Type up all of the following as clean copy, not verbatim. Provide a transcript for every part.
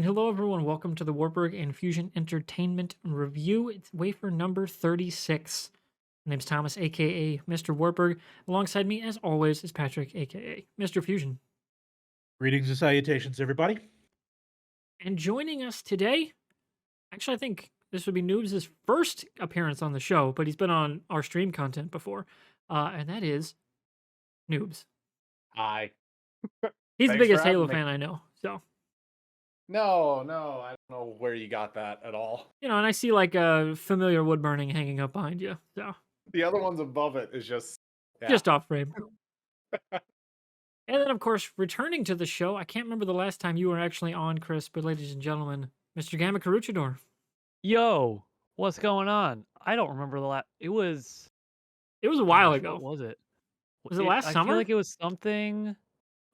And hello, everyone. Welcome to the Wartburg and Fusion Entertainment Review. It's WAFER number 36. My name's Thomas, aka MrWartburg. Alongside me, as always, is Patrick, aka Mr. Fusion. Greetings and salutations, everybody. And joining us today, actually, I think this would be Newbs' first appearance on the show, but he's been on our stream content before, and that is Newbs. Hi. He's the Thanks for biggest having Halo me. fan I know, so. No, I don't know where you got that at all. And I see like a familiar wood burning hanging up behind you, so. The other ones above it is just Just off frame. And then, of course, returning to the show, I can't remember the last time you were actually on, Chris, but ladies and gentlemen, Mr. GammaKoruchador. Yo, what's going on? I don't remember the last. It was a while gosh, ago. What was it? Was it last I summer? feel like it was something.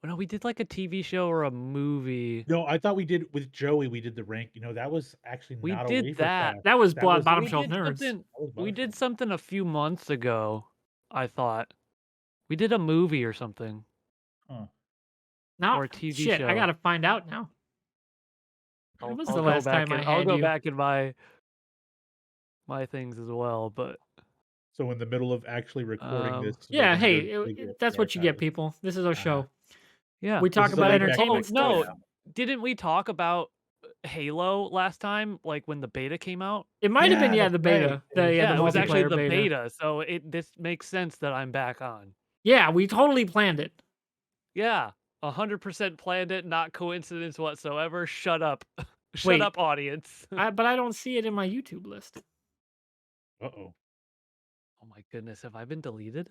No, we did like a TV show or a movie. No, I thought we did with Joey. We did the rank. That was actually We not a did WAFER that. cast. That was That was- Bottom we Shelf did Nerds. something. was We Bottom did Shelf. something a few months ago. I thought we did a movie or something Now, or a TV shit, show. I gotta find out now. When was the I'll last go back time I and I'll had go you? back in my things as well. But So in the middle of actually recording this, Yeah, we're hey, gonna go that's through what you get, archives. people. This is our show. yeah, We talk is a about laid back entertainment show. no, stuff. didn't we talk about Halo last time? Like when the beta came out? It might have been, Yeah, the that's beta. right. Yeah, The it was actually multiplayer the beta. beta, so this makes sense that I'm back on. Yeah, we totally planned it. Yeah, 100% planned it, not coincidence whatsoever. Shut up. Shut Wait. up, audience. But I don't see it in my YouTube list. Uh-oh. Oh my goodness, have I been deleted?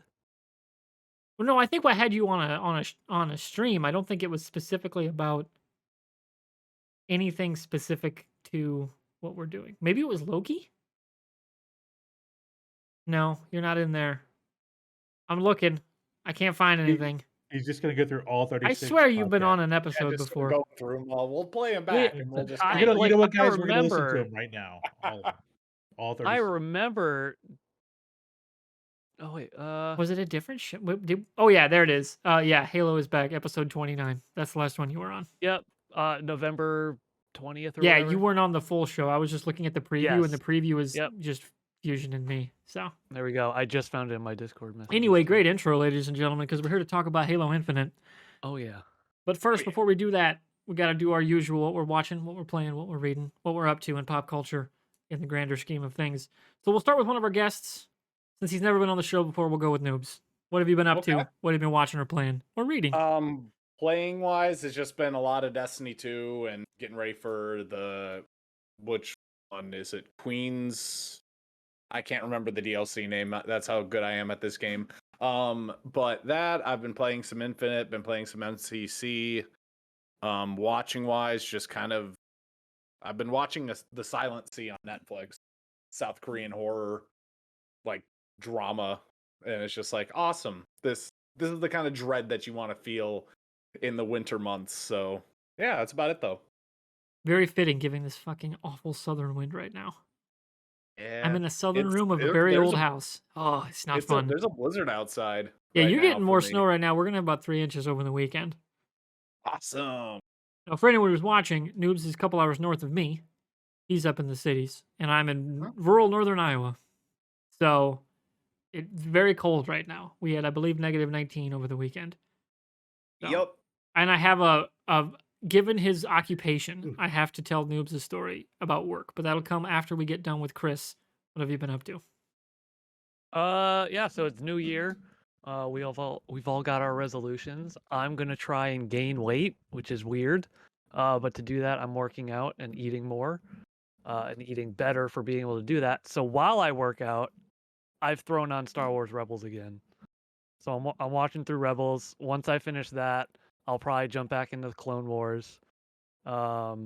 Well, no, I think I had you on a stream. I don't think it was specifically about anything specific to what we're doing. Maybe it was Loki? No, you're not in there. I'm looking. I can't find anything. He's just gonna go through all 36. I swear you've been podcasts. on an episode just before. go through them all. We'll play them back, and we'll just. I- You know what, I guys? We're gonna listen to remember- him right now. All of them. All 36. I remember. Oh wait, Was it a different show? Oh yeah, there it is. Yeah, Halo is back, episode 29. That's the last one you were on. Yep, November 20th or Yeah, whatever. you weren't on the full show. I was just looking at the preview, and the Yes. preview is Yep. just Fusion and me. So There we go. I just found it in my Discord message. anyway, great intro, ladies and gentlemen, because we're here to talk about Halo Infinite. Oh yeah. But first, before we do that, we got to do our usual: what we're watching, what we're playing, what we're reading, what we're up to in pop culture, in the grander scheme of things. So we'll start with one of our guests. Since he's never been on the show before, we'll go with Noobs. What have you been up to? Okay. What have you been watching or playing or reading? Playing wise, it's just been a lot of Destiny 2 and getting ready for which one is it? Queen's. I can't remember the DLC name. That's how good I am at this game. But that I've been playing some Infinite, been playing some MCC. Watching wise, just kind of, I've been watching the Silent Sea on Netflix, South Korean horror, like drama, and it's just like awesome. This is the kind of dread that you want to feel in the winter months. So yeah, that's about it though. Very fitting, given this fucking awful southern wind right now. Yeah, I'm in a southern room of a there- very there's old a- house. Oh, it's not fun. There's a blizzard outside. Yeah, right you're now getting for more me. snow right now. We're gonna have about 3 inches over the weekend. Awesome. Now, for anyone who's watching, Noobs is a couple hours north of me. He's up in the cities, and I'm in rural northern Iowa. So it's very cold right now. We had, I believe, negative 19 over the weekend. So- Yep. And I have given his occupation, I have to tell Noobs a story about work, but that'll come after we get done with Chris. What have you been up to? Yeah, so it's New Year. We've all got our resolutions. I'm gonna try and gain weight, which is weird. But to do that, I'm working out and eating more, and eating better for being able to do that. So while I work out, I've thrown on Star Wars Rebels again. So I'm watching through Rebels. Once I finish that, I'll probably jump back into the Clone Wars. But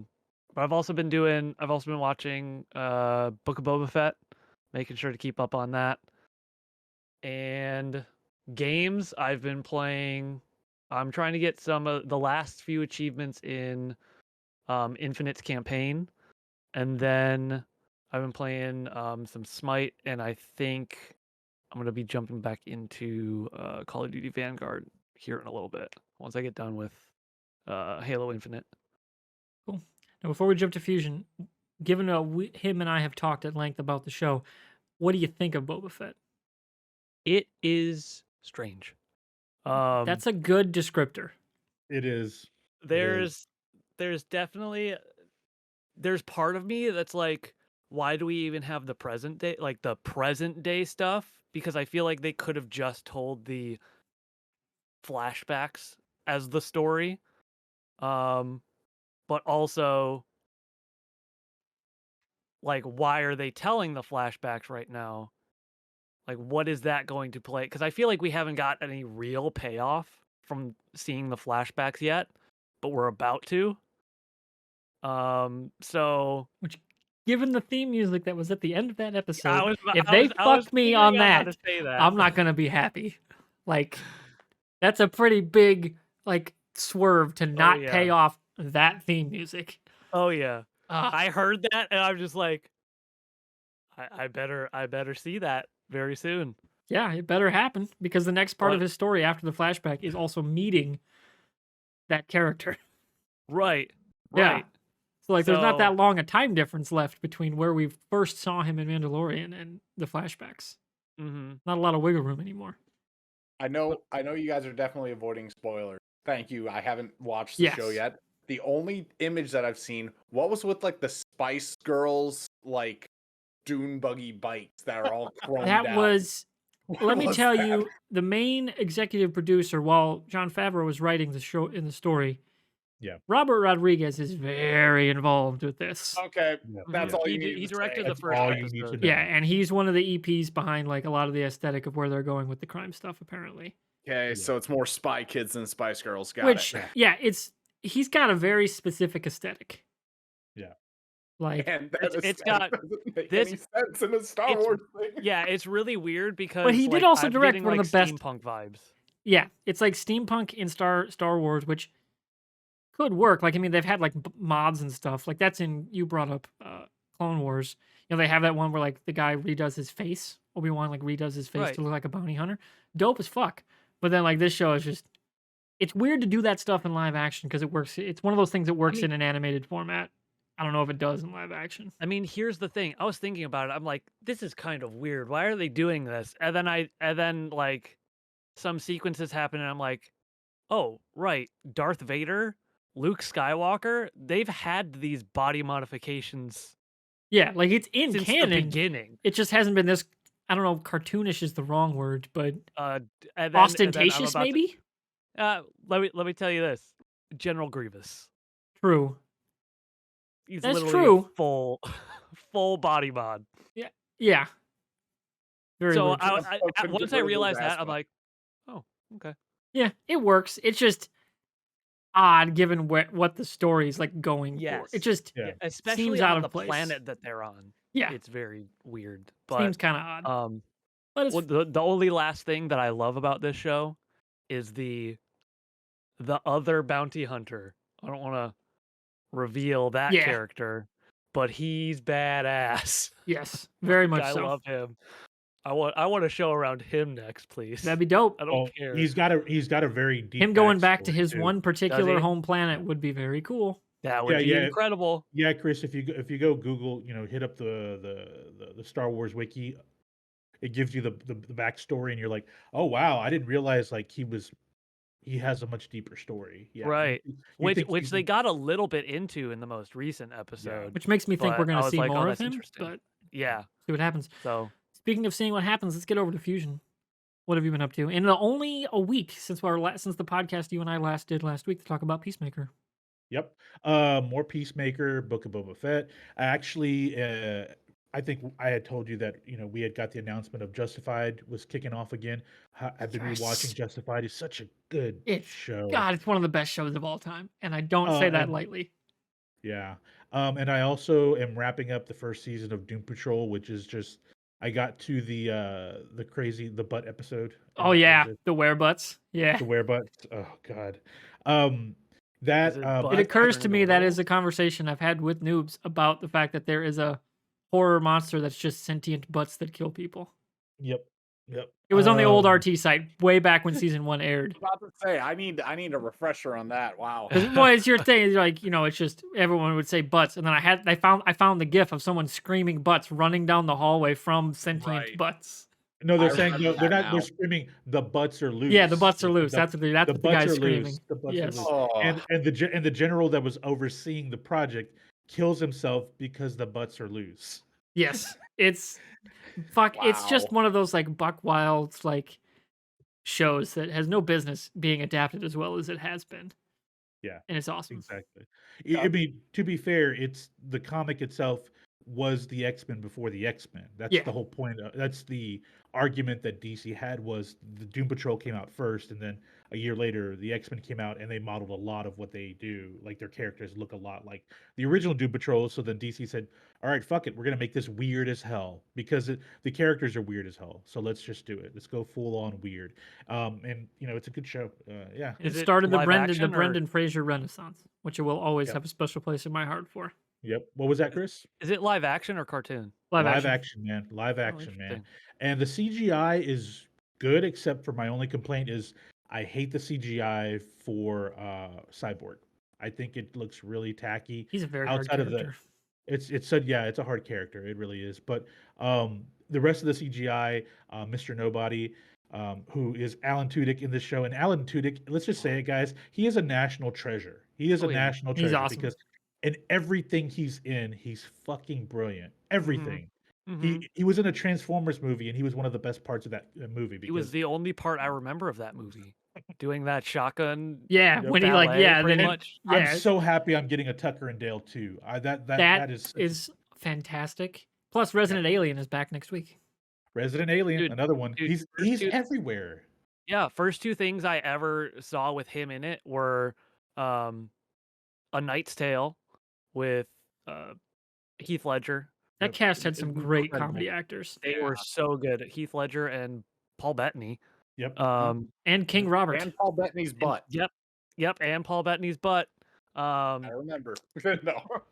I've also been watching Book of Boba Fett, making sure to keep up on that. And games I've been playing, I'm trying to get some of the last few achievements in Infinite's campaign, and then I've been playing some Smite, and I think I'm gonna be jumping back into Call of Duty Vanguard here in a little bit once I get done with Halo Infinite. Cool. Now, before we jump to Fusion, given him and I have talked at length about the show, what do you think of Boba Fett? It is strange. That's a good descriptor. It is. There's definitely there's part of me that's like, why do we even have the present day, like the present day stuff? Because I feel like they could have just told the flashbacks as the story. But also, like, why are they telling the flashbacks right now? Like, what is that going to play? Because I feel like we haven't got any real payoff from seeing the flashbacks yet, but we're about to. So Which, given the theme music that was at the end of that episode, I if was- they I was fuck me figuring on out how that, to say that. I'm not gonna be happy. Like, that's a pretty big like swerve to not yeah. pay off that theme music. Oh yeah, Ah, I heard that and I'm just like, I better see that very soon. yeah, it better happen because the next part of But- his story after the flashback is also meeting that character. Right. Yeah. Right. So like, there's not So- that long a time difference left between where we first saw him in Mandalorian and the flashbacks. Mm-hmm. Not a lot of wiggle room anymore. I know you guys are definitely avoiding spoilers. Thank you. I haven't watched the show Yes. yet. The only image that I've seen, what was with like the Spice Girls like dune buggy bikes that are all chromed That out? was, What let me was tell that? you, the main executive producer, while Jon Favreau was writing the show in the story, Yeah. Robert Rodriguez is very involved with this. Okay, Yeah. that's Yeah. all you He need. to directed say. the That's first all episode. you need to know. Yeah, and he's one of the EPs behind like a lot of the aesthetic of where they're going with the crime stuff, apparently. Okay, Yeah. so it's more Spy Kids than Spice Girls. Got Which, it. yeah, he's got a very specific aesthetic. Yeah. Like, And It's- that it's aesthetic got doesn't make this- any sense in a Star it's- Wars thing. Yeah, it's really weird because But he did like, also I'm direct getting, one of like, the best- steampunk vibes. yeah, it's like steampunk in Star Wars, which could work. Like, I mean, they've had like mods and stuff. Like that's in, you brought up Clone Wars. You know, they have that one where like the guy redoes his face. Obi-Wan like redoes his face Right. to look like a bounty hunter. Dope as fuck. But then like this show is just, it's weird to do that stuff in live action because it works. It's one of those things that works mean- in an animated format. I don't know if it does in live action. I mean, here's the thing. I was thinking about it. I'm like, this is kind of weird. Why are they doing this? And then like some sequences happen and I'm like, oh, right. Darth Vader, Luke Skywalker, they've had these body modifications Yeah, like it's in since the canon. beginning. It just hasn't been this. I don't know. Cartoonish is the wrong word, but And then I'm ostentatious, about to- maybe. let me tell you this. General Grievous. True. He's That's literally a true. full body mod. Yeah. Very So weird. That's I, fucking once I good realized that, Rascal. I'm like, oh, okay. Yeah, it works. It's just odd given what the story's like going for. Yes. It just Yeah. Especially seems out on of the place. planet that they're on. yeah It's very weird. But seems kind of odd. But it's well, the only last thing that I love about this show is the other bounty hunter. I don't want to reveal that Yeah. character, but he's badass. yes, very much I so. love him. I want a show around him next, please. That'd be dope. I don't Oh, care. he's got a very deep. Him going back to backstory, his too. one particular he? home planet would be very cool. That would be yeah. incredible. Yeah, Chris, if you go Google, hit up the Star Wars wiki, it gives you the backstory, and you're like, oh wow, I didn't realize like he has a much deeper story. Yeah, Right. you Which think which he's they a- got a little bit into in the most recent episode. Which makes me think we're But I going to was see like, oh, more of that's him. interesting. But Yeah. see what happens. So Speaking of seeing what happens, let's get over to Fusion. What have you been up to? And only a week since since the podcast you and I last did last week to talk about Peacemaker. Yep. More Peacemaker, Book of Boba Fett. Actually, I think I had told you that we had got the announcement of Justified was kicking off again. I've been Yes. rewatching Justified. It's such a good show. God, it's one of the best shows of all time, and I don't say that and- lightly. Yeah. And I also am wrapping up the first season of Doom Patrol, which is just I got to the crazy butt episode. Oh yeah, the wear butts. Yeah, The wear butts. Oh god. Is it butt? it occurs Turn to the me that world? is a conversation I've had with noobs about the fact that there is a horror monster that's just sentient butts that kill people. Yep. Yep. It was on the old Um, RT site way back when season 1 aired. About to say, I need a refresher on that. Wow. 'Cause, well, it's your thing. It's like, it's just everyone would say butts, and then I found the gif of someone screaming butts running down the hallway from sentient Right. butts. No, they're I saying remember they're that not. They're now. screaming. The butts are loose. Yeah, the butts are Like, loose. That's what the the guy's butts are screaming. loose. The butts Yes. are loose. Oh, And the general that was overseeing the project kills himself because the butts are loose. Yes. It's it's just wow. one of those like Buck Wild like shows that has no business being adapted as well as it has been. Yeah, And it's awesome. exactly. I Yep. mean, to be fair, it's the comic itself was the X-Men before the X-Men. That's Yeah. the whole point. That's the argument that DC had was the Doom Patrol came out first, and then a year later the X-Men came out, and they modeled a lot of what they do. Like their characters look a lot like the original Doom Patrol. So then DC said, "All right, fuck it, we're gonna make this weird as hell because the characters are weird as hell. So let's just do it. Let's go full on weird." And it's a good show. Yeah. It Is it started the live Brendan action or Fraser Renaissance, which I will always Yep. have a special place in my heart for. Yep. What was that, Chris? is it live action or cartoon? Live Live action. action, man. Live Oh, action, man. interesting. And the CGI is good, except for my only complaint is I hate the CGI for Cyborg. I think it looks really tacky. He's a very hard Outside of the, character. it's a hard character. It really is. But the rest of the CGI, Mr. Nobody, who is Alan Tudyk in this show, and Alan Tudyk, let's just say it, guys, he is a national treasure. He is Oh, a yeah. national He's treasure awesome. because in everything he's in, he's fucking brilliant. Everything. Mhm. He was in a Transformers movie, and he was one of the best parts of that movie He was because the only part I remember of that movie. Doing that shotgun. Yeah, Yep. when he like ballet, pretty then much. I'm yeah, so happy I'm getting a Tucker and Dale too. That is is fantastic. Plus Resident Alien is back next week. Resident Alien, Dude, another one. dude, first He's two- everywhere. Yeah, first two things I ever saw with him in it were A Knight's Tale with Heath Ledger. That Yep. cast had some great Incredible. comedy actors. They were so good. Heath Ledger and Paul Bettany. Yep. And King Robert. And Paul Bettany's butt. Yep, and Paul Bettany's butt. I remember. No.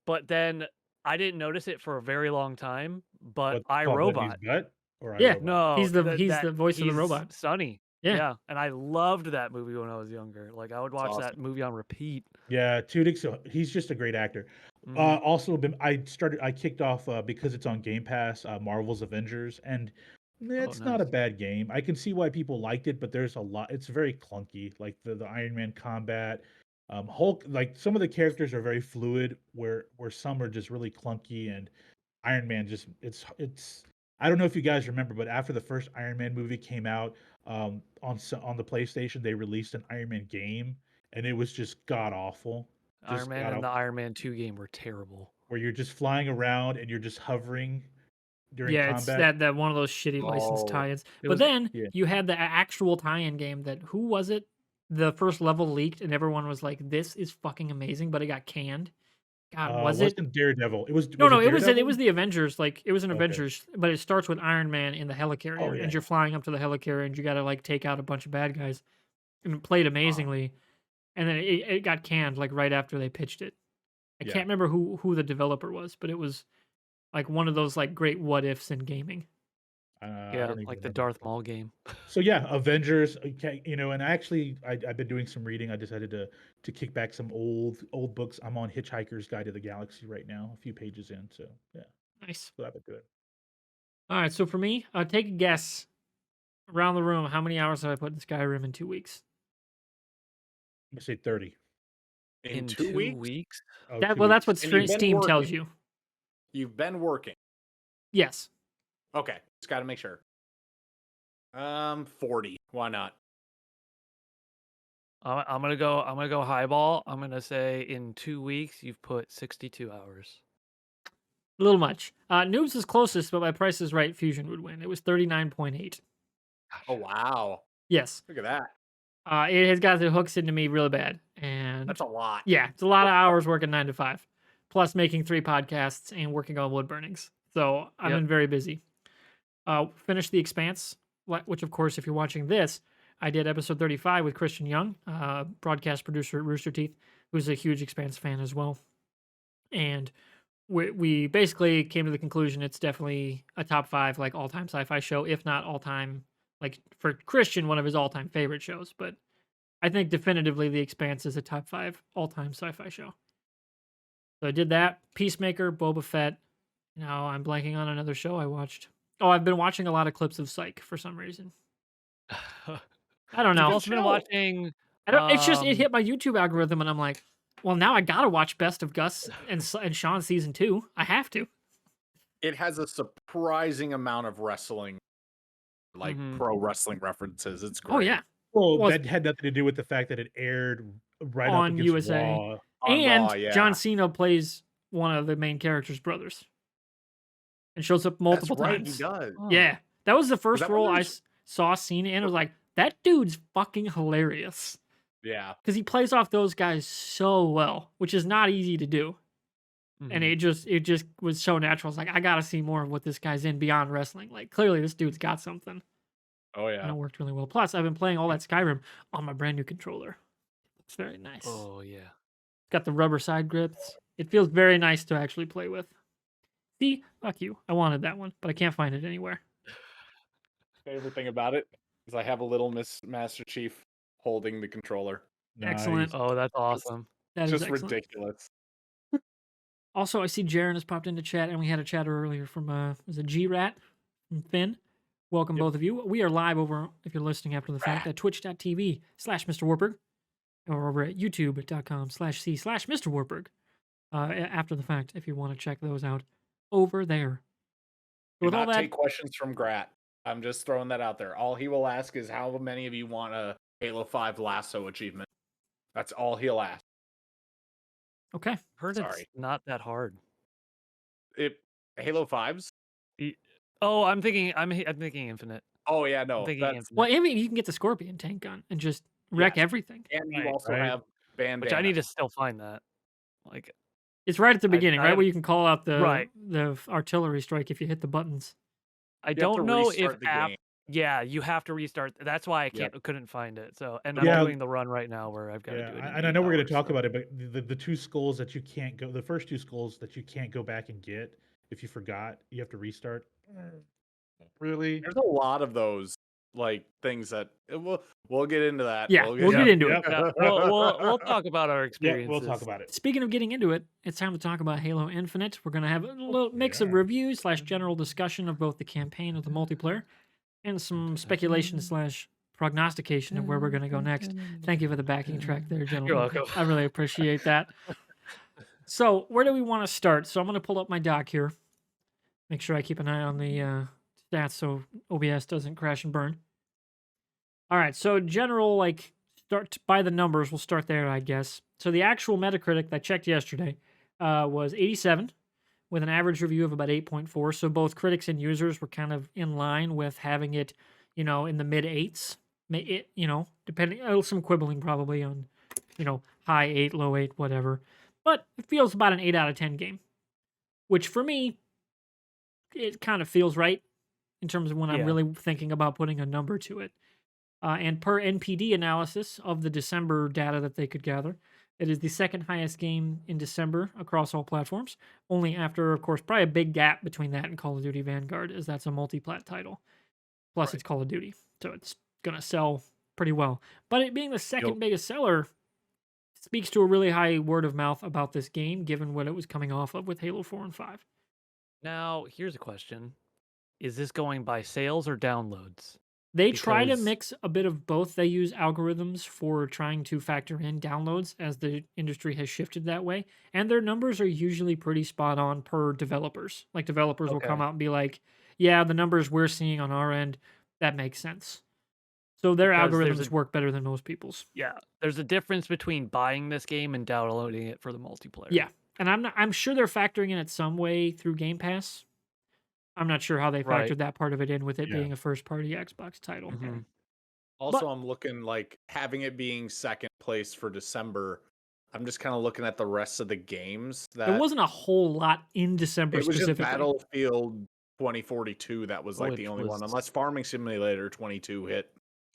But then I didn't notice it for a very long time. But What, Paul iRobot. Bettany's butt or Yeah, iRobot? No, He's the that- voice of the he's robot. Sonny. Yeah. Yeah, and I loved that movie when I was younger. Like I would watch that awesome. movie on repeat. Yeah, Tudyk's he's just a great actor. Mhm. Also, I kicked off because it's on Game Pass, Marvel's Avengers, and it's not a nice. bad game. I can see why people liked it, but there's a lot. It's very clunky, like the Iron Man combat, Hulk. Like some of the characters are very fluid, where some are just really clunky, and Iron Man just it's. I don't know if you guys remember, but after the first Iron Man movie came out, on the PlayStation, they released an Iron Man game, and it was just god awful. Iron Man and the Iron Man 2 game were terrible. Where you're just flying around and you're just hovering during Yeah, it's combat. that one of those shitty licensed Oh, tie-ins. it But was- then yeah. you had the actual tie-in game that who was it? The first level leaked and everyone was like, "This is fucking amazing," but it got canned. God, was it? Wasn't Daredevil? It was No, was no, it was Daredevil? the Avengers. Like it was an Okay. Avengers, but it starts with Iron Man in the helicarrier, Oh, yeah. and you're flying up to the helicarrier, and you got to like take out a bunch of bad guys, and it played amazingly. And then it got canned like right after they pitched it. I Yeah. can't remember who the developer was, but it was like one of those like great what ifs in gaming. I Yeah, don't even like the remember. Darth Maul game. So yeah, Avengers. Okay, and actually, I've been doing some reading. I decided to kick back some old books. I'm on Hitchhiker's Guide to the Galaxy right now, a few pages in. So yeah, Nice. so I've been doing. All right, so for me, take a guess around the room. How many hours have I put in Skyrim in 2 weeks? I'm gonna say 30. In 2 2 weeks? weeks? Oh, That 2 well, that's weeks. what And you've been Steam tells working. you. You've been working. Yes. Okay, just got to make sure. 40. Why not? I'm gonna go highball. I'm gonna say in 2 weeks you've put 62 hours. A little much. Noobs is closest, but by Price is Right, Fusion would win. It was 39.8. Oh wow! Yes. Look at that. It has got the hooks into me really bad. And That's a lot. yeah, it's a lot of hours working 9 to 5, plus making 3 podcasts and working on wood burnings. So I'm Yep. been very busy. Finished The Expanse, which of course, if you're watching this, I did episode 35 with Christian Young, broadcast producer at Rooster Teeth, who's a huge Expanse fan as well. And we basically came to the conclusion it's definitely a top 5 like all-time sci-fi show, if not all-time, like for Christian, one of his all-time favorite shows. But I think definitively The Expanse is a top 5 all-time sci-fi show. So I did that. Peacemaker, Boba Fett. Now I'm blanking on another show I watched. Oh, I've been watching a lot of clips of Psych for some reason. I don't You've know. also been watching. I don't. It's just it hit my YouTube algorithm, and I'm like, well, now I gotta watch Best of Gus and Sean season 2. I have to. It has a surprising amount of wrestling, like pro wrestling references. It's great. Oh yeah. Well, Well, that had nothing to do with the fact that it aired right up on against USA. Raw. On And Raw, yeah. John Cena plays one of the main character's brothers, and shows up multiple That's right, times. he does. Yeah, that was the first that role when I there's- saw Cena in. I was like, that dude's fucking hilarious. Yeah. Because he plays off those guys so well, which is not easy to do. And it just was so natural. It's like, I gotta see more of what this guy's in beyond wrestling. Like, clearly this dude's got something. Oh And yeah. it worked really well. Plus, I've been playing all that Skyrim on my brand new controller. It's very nice. Oh yeah. Got the rubber side grips. It feels very nice to actually play with. See, fuck you. I wanted that one, but I can't find it anywhere. Favorite thing about it is I have a little Master Chief holding the controller. Excellent. Nice. Oh, that's awesome. That is Just excellent. ridiculous. Also, I see Jaren has popped into chat, and we had a chatter earlier from was it G-Rat from Finn. Welcome both of you. We are live over, if you're listening after the fact, at twitch.tv/MrWartburg, or over at youtube.com/c/MrWartburg. After the fact, if you want to check those out over there. Do With all not that, take questions from Grat. I'm just throwing that out there. All he will ask is how many of you want a Halo 5 lasso achievement. That's all he'll ask. okay. Heard Sorry. it's not that hard. Halo 5's? Oh, I'm thinking Infinite. Oh yeah, I'm no. thinking That's Infinite. Well, I mean, you can get the Scorpion tank gun and just wreck Yes. everything. and you Right, also right. have bandana. Which I need to still find that. Like, It's right at the beginning, right I- where you can call out the Right. the artillery strike if you hit the buttons. I You have don't to know if restart the game. Yeah, you have to restart. That's why I Yep. couldn't find it. So, and Yeah. I'm doing the run right now where I've got to Yeah, do it. and I know we're going to talk about it, but the two skulls that you can't go, the first two skulls that you can't go back and get if you forgot, you have to restart. Really? There's a lot of those like things that we'll get into that. Yeah, we'll get into it. Yeah, we'll talk about our Yeah, experiences. we'll talk about it. Speaking of getting into it, it's time to talk about Halo Infinite. We're going to have a little mix of yeah. reviews / general discussion of both the campaign and the multiplayer, and some speculation / prognostication of where we're going to go next. Thank you for the backing track there, gentlemen. welcome. I really appreciate that. So, where do we want to start? So, I'm going to pull up my doc here. Make sure I keep an eye on the stats so OBS doesn't crash and burn. All right, so general, like, start by the numbers. We'll start there, I guess. So the actual Metacritic that I checked yesterday was 87, with an average review of about 8.4. So both critics and users were kind of in line with having it, in the mid 8s. Depending, some quibbling probably on, high 8, low 8, whatever. But it feels about an 8 out of 10 game, which for me, it kind of feels right in terms of when I'm Yeah. really thinking about putting a number to it. And per NPD analysis of the December data that they could gather, it is the second highest game in December across all platforms, only after, of course, probably a big gap between that and Call of Duty Vanguard, as that's a multi-plat title. Plus, Right. it's Call of Duty, so it's going to sell pretty well. But it being the second biggest seller speaks to a really high word of mouth about this game, given what it was coming off of with Halo 4 and 5. Now, here's a question: is this going by sales or downloads? They try to Because- mix a bit of both. They use algorithms for trying to factor in downloads as the industry has shifted that way. And their numbers are usually pretty spot on per developers. Like developers will come Okay. out and be like, yeah, the numbers we're seeing on our end, that makes sense. So their Because there's algorithms work better than most people's. Yeah, there's a difference between buying this game and downloading it for the multiplayer. Yeah. And I'm sure they're factoring in it some way through Game Pass. I'm not sure how they factored Right. that part of it in with it Yeah. being a first party Xbox title. Mhm. Also, I'm looking like having it being second place for December. I'm just kind of looking at the rest of the games that There wasn't a whole lot in December it was just specifically. Battlefield 2042 that was like the Which only one, was- unless Farming Simulator 22 hit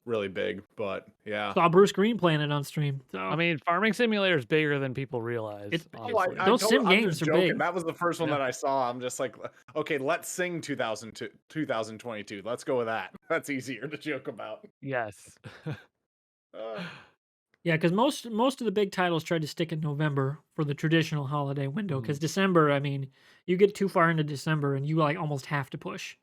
really big, but yeah. Saw Bruce Green playing it on stream. So I mean, Farming Simulator is bigger than people realize. It's- Oh, honestly. Those sim I'm games just are joking. big. That was the first one Yeah. that I saw. I'm just like, okay, let's sing 2022. Let's go with that. That's easier to joke about. Yes. Uh, yeah, because most of the big titles tried to stick in November for the traditional holiday window. Because Mhm. December, I mean, you get too far into December and you like almost have to push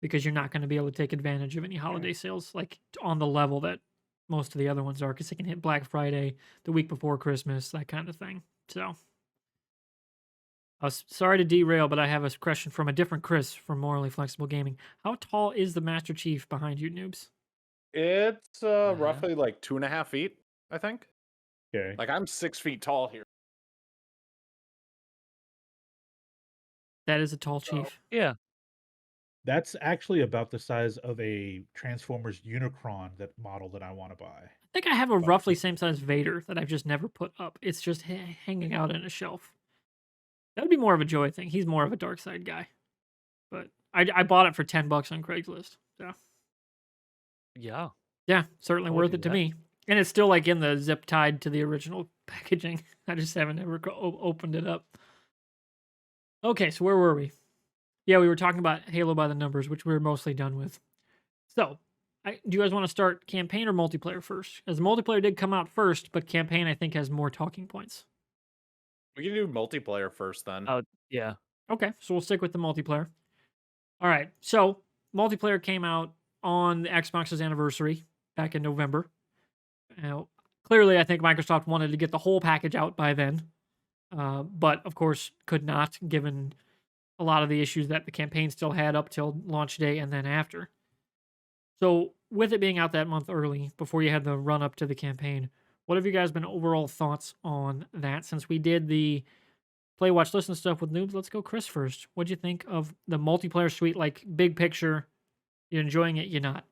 because you're not going to be able to take advantage of any holiday sales like on the level that most of the other ones are. Because they can hit Black Friday the week before Christmas, that kind of thing. So. I was sorry to derail, but I have a question from a different Chris from Morally Flexible Gaming. How tall is the Master Chief behind you, noobs? it's Uh-huh. roughly like 2.5 feet, I think. Okay. Like I'm 6 feet tall here. That is a tall chief. Yeah. That's actually about the size of a Transformers Unicron that model that I want to buy. I think I have a roughly same size Vader that I've just never put up. It's just hanging out in a shelf. That would be more of a Joy thing. He's more of a dark side guy. But I bought it for $10 on Craigslist. So Yeah. yeah, certainly I would worth do it to that. me. And it's still like in the zip tied to the original packaging. I just haven't ever opened it up. Okay, so where were we? Yeah, we were talking about Halo by the numbers, which we were mostly done with. So, do you guys want to start campaign or multiplayer first? As multiplayer did come out first, but campaign I think has more talking points. We can do multiplayer first then. Oh, yeah. Okay, so we'll stick with the multiplayer. All right, so multiplayer came out on the Xbox's anniversary back in November. Now, clearly, I think Microsoft wanted to get the whole package out by then, but of course could not, given a lot of the issues that the campaign still had up till launch day and then after. So, with it being out that month early, before you had the run up to the campaign, what have you guys been overall thoughts on that? Since we did the play, watch, listen stuff with noobs, let's go Chris first. What'd you think of the multiplayer suite? Like, big picture, you enjoying it, you not?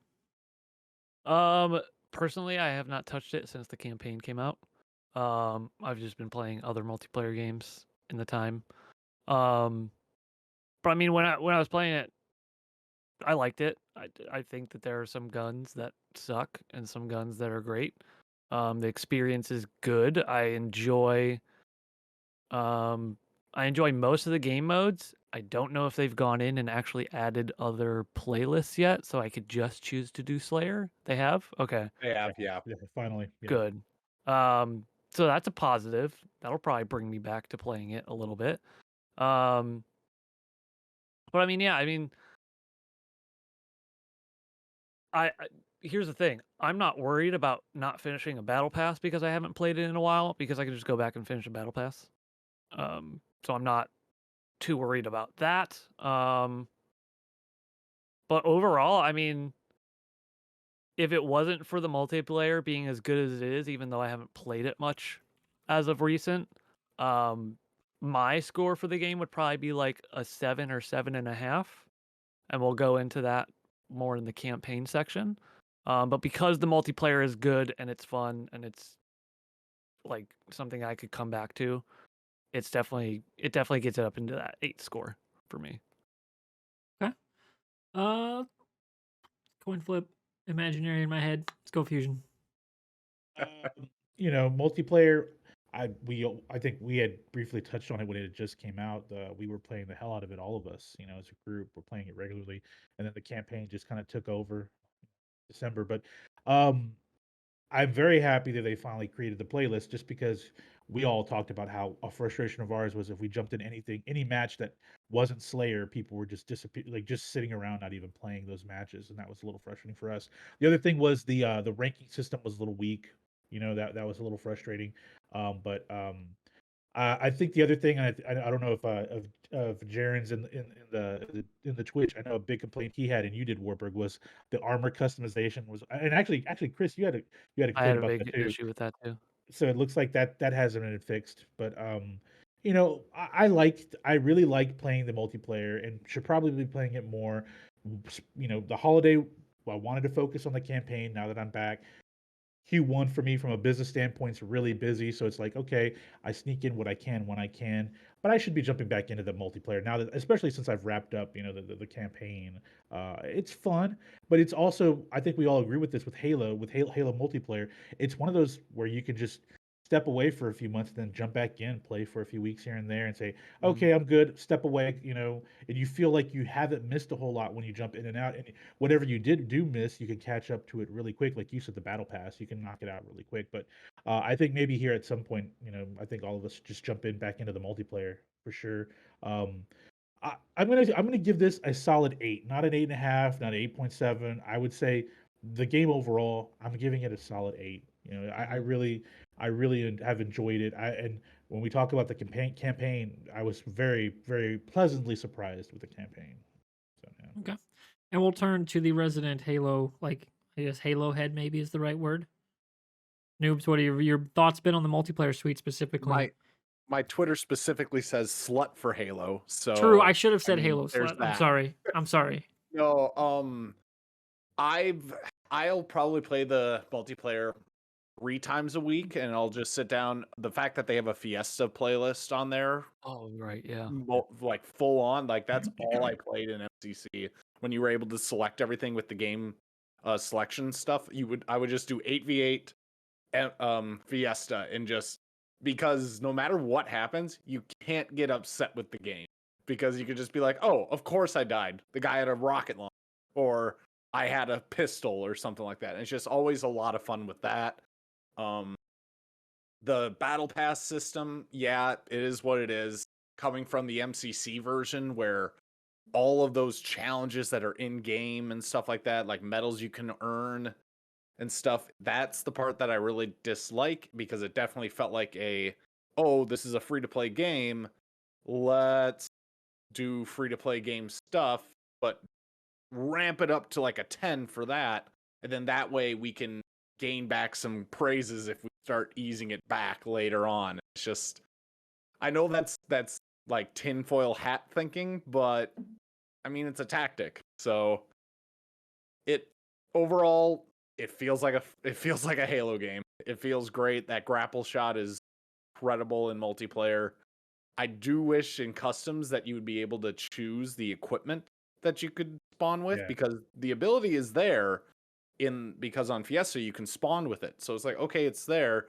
Personally, I have not touched it since the campaign came out. I've just been playing other multiplayer games in the time. But I mean, when I was playing it, I liked it. I think that there are some guns that suck and some guns that are great. The experience is good. I enjoy most of the game modes. I don't know if they've gone in and actually added other playlists yet, so I could just choose to do Slayer. They have? Okay, They have, yeah. Yeah, finally. Yeah. good. So that's a positive. That'll probably bring me back to playing it a little bit. But I mean, yeah, I mean, I here's the thing. I'm not worried about not finishing a battle pass because I haven't played it in a while because I can just go back and finish a battle pass. So I'm not too worried about that. But overall, I mean, if it wasn't for the multiplayer being as good as it is, even though I haven't played it much as of recent, my score for the game would probably be like a 7 or 7.5, and we'll go into that more in the campaign section. But because the multiplayer is good and it's fun and it's like something I could come back to, it definitely gets it up into that 8 score for me. Uh, coin flip, imaginary in my head. Let's go Fusion. Multiplayer. I think we had briefly touched on it when it just came out. We were playing the hell out of it, all of us. As a group, we're playing it regularly, and then the campaign just kind of took over December. But I'm very happy that they finally created the playlist, just because we all talked about how a frustration of ours was if we jumped in any match that wasn't Slayer, people were just like just sitting around, not even playing those matches, and that was a little frustrating for us. The other thing was the ranking system was a little weak. That was a little frustrating. But I think the other thing, and I don't know if of Jaren's in the Twitch, I know a big complaint he had, and you did, Warburg, was the armor customization was, and actually Chris, you had a I complaint had a about big that too. issue with that too. So it looks like that hasn't been fixed. But I really like playing the multiplayer and should probably be playing it more. The holiday, I wanted to focus on the campaign now that I'm back. Q1 for me from a business standpoint is really busy. So it's like, okay, I sneak in what I can when I can, but I should be jumping back into the multiplayer now that, especially since I've wrapped up, the campaign. It's fun, but it's also, I think we all agree with this with Halo multiplayer. It's one of those where you can just step away for a few months, then jump back in, play for a few weeks here and there, and say, Mhm. okay, I'm good. Step away, and you feel like you haven't missed a whole lot when you jump in and out. And whatever you do miss, you can catch up to it really quick. Like you said, the battle pass, you can knock it out really quick. But I think maybe here at some point, I think all of us just jump in back into the multiplayer for sure. Um, I'm gonna give this a solid 8, not an 8.5, not an 8.7. I would say the game overall, I'm giving it a solid 8. Mhm. I really have enjoyed it. And when we talk about the campaign, I was very, very pleasantly surprised with the campaign. So yeah. Okay. And we'll turn to the resident Halo, like I guess Halo head maybe is the right word. Noobs, what are your thoughts been on the multiplayer suite specifically? My Twitter specifically says slut for Halo, True, I so should have I said mean, Halo there's slut. I'm that. sorry. I'm sorry. No, I'll probably play the multiplayer 3 times a week, and I'll just sit down. The fact that they have a Fiesta playlist on there, Oh, right, yeah. like full on, like that's all I played in MCC. When you were able to select everything with the game selection stuff, I would just do 8v8 Fiesta, and just because no matter what happens, you can't get upset with the game because you could just be like, "Oh, of course I died. The guy had a rocket launcher, or I had a pistol, or something like that." And it's just always a lot of fun with that. Um, the battle pass system, yeah, it is what it is. Coming from the MCC version, where all of those challenges that are in game and stuff like that, like medals you can earn and stuff, that's the part that I really dislike, because it definitely felt like oh, this is a free to play game. Let's do free to play game stuff, but ramp it up to like a 10 for that. And then that way we can gain back some praises if we start easing it back later on. It's just, I know that's like tinfoil hat thinking, but I mean, it's a tactic. So it overall, it feels like a Halo game. It feels great. That grapple shot is incredible in multiplayer. I do wish in customs that you would be able to choose the equipment that you could spawn with, Yeah. because the ability is there because on Fiesta you can spawn with it. So it's like, okay, it's there.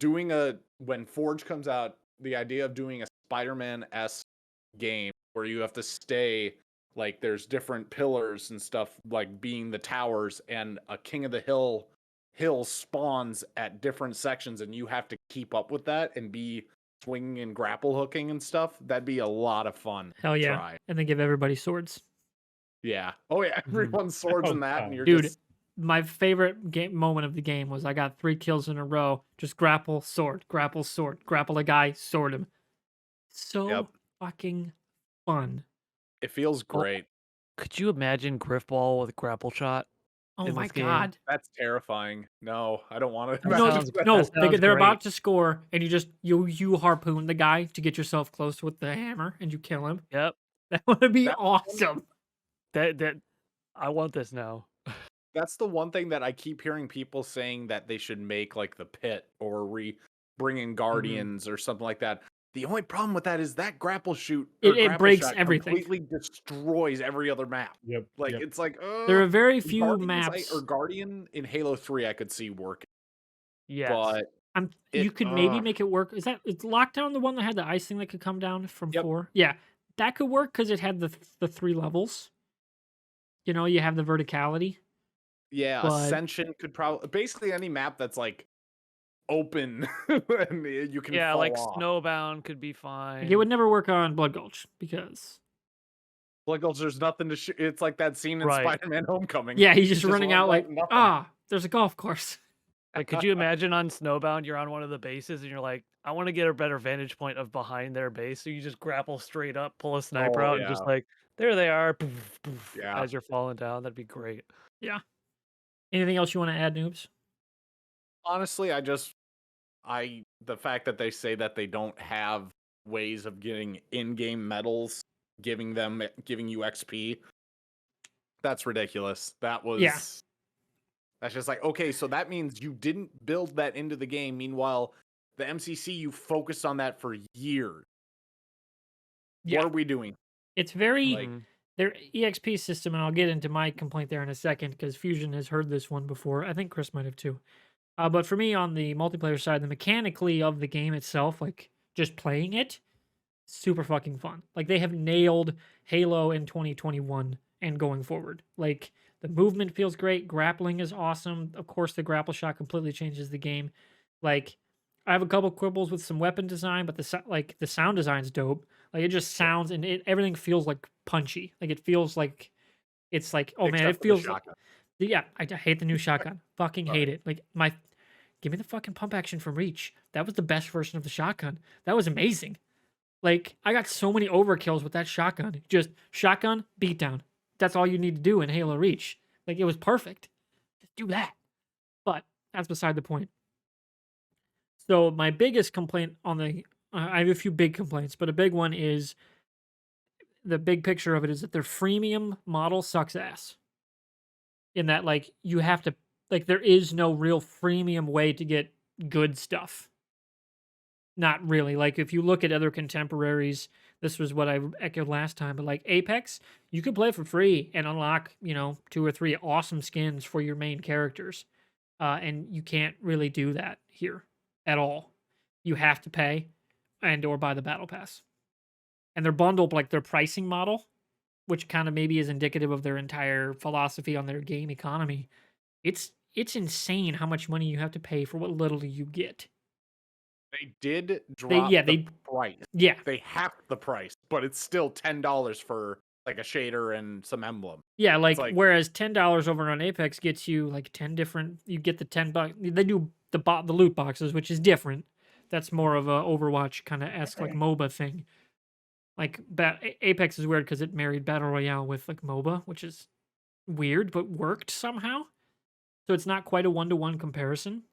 When Forge comes out, the idea of doing a Spider-Man-esque game where you have to stay, like there's different pillars and stuff, like being the towers, and a King of the hill spawns at different sections, and you have to keep up with that and be swinging and grapple hooking and stuff. That'd be a lot of fun Hell to yeah. try. And then give everybody swords. Yeah. Oh yeah, Mhm. everyone's swords Oh, in that, and God. you're Dude, just my favorite moment of the game was I got 3 kills in a row. Just grapple, sword, grapple a guy, sword him. So Yep. fucking fun. It feels Oh, great. could you imagine Griffball with grapple shot Oh in my this game? god. That's terrifying. No, I don't want to That No, imagine sounds that. no, that sounds they're great. about to score, and you harpoon the guy to get yourself close with the hammer, and you kill him. Yep. That would be That awesome. That I want this now. That's the one thing that I keep hearing people saying that they should make, like the pit, or bring in guardians or something like that. The only problem with that is that grapple shoot or It grapple breaks shot everything. completely destroys every other map. Yep. Like Yep. it's like, There are very few Guardians or maps. Guardian in Halo 3 I could see working, Yes. but You it could maybe make it work. It's Lockdown the one that had the ice thing that could come down from Yep. 4? Yeah, that could work because it had the 3 levels. You have the verticality. Yeah, But Ascension could probably, basically any map that's like open and you can Yeah, fall like off. Snowbound could be like, fine. it would never work on Blood Gulch because Like, there's nothing to shoot. It's like that scene in Right. Spider-Man: Homecoming. yeah, he's just Just running runs out like nothing. there's a golf course. Like, could you imagine on Snowbound, you're on one of the bases and you're like, I want to get a better vantage point of behind their base. So you just grapple straight up, pull a sniper Oh out, and yeah, just like, there they are, poof, poof, yeah. as you're falling down. That'd be great. Yeah. Anything else you want to add, Noobs? Honestly, the fact that they say that they don't have ways of getting in-game medals, giving you XP, that's ridiculous. Yeah. That's just like, okay, so that means you didn't build that into the game. Meanwhile, the MCC, you focused on that for years. Yeah. What are we doing? It's very Like, their EXP system, and I'll get into my complaint there in a second because Fusion has heard this one before. I think Chris might have too. But for me, on the multiplayer side, the mechanically of the game itself, like just playing it, super fucking fun. Like they have nailed Halo in 2021 and going forward. Like the movement feels great, grappling is awesome. Of course, the grapple shot completely changes the game. Like I have a couple quibbles with some weapon design, but the sound design's dope. Like it just sounds and everything feels like punchy. Like it feels like it's like oh man, except it for the feels like shotgun. yeah. I hate the new shotgun. Fucking hate Sorry. it. Like give me the fucking pump action from Reach. That was the best version of the shotgun. That was amazing. Like I got so many overkills with that shotgun. Just shotgun beatdown. That's all you need to do in Halo Reach. Like it was perfect. Just do that. But that's beside the point. So my biggest complaint on the I have a few big complaints, but a big one is the big picture of it is that their freemium model sucks ass. In that like you have to like there is no real freemium way to get good stuff. Not really. Like if you look at other contemporaries, this was what I echoed last time, but like Apex, you could play for free and unlock, 2 or 3 awesome skins for your main characters. And you can't really do that here at all. You have to pay and or buy the battle pass. And they're bundled like their pricing model, which kind of maybe is indicative of their entire philosophy on their game economy. It's insane how much money you have to pay for what little you get. They did They drop the price. yeah. They halved the price, but it's still $10 for like a shader and some emblem. Yeah, like, like- whereas $10 over on Apex gets you like 10 different. You get the $10. They do the loot boxes, which is different. That's more of a Overwatch kind of esque like MOBA thing. Like Apex is weird because it married battle royale with like MOBA, which is weird but worked somehow. So it's not quite a 1-to-1 comparison,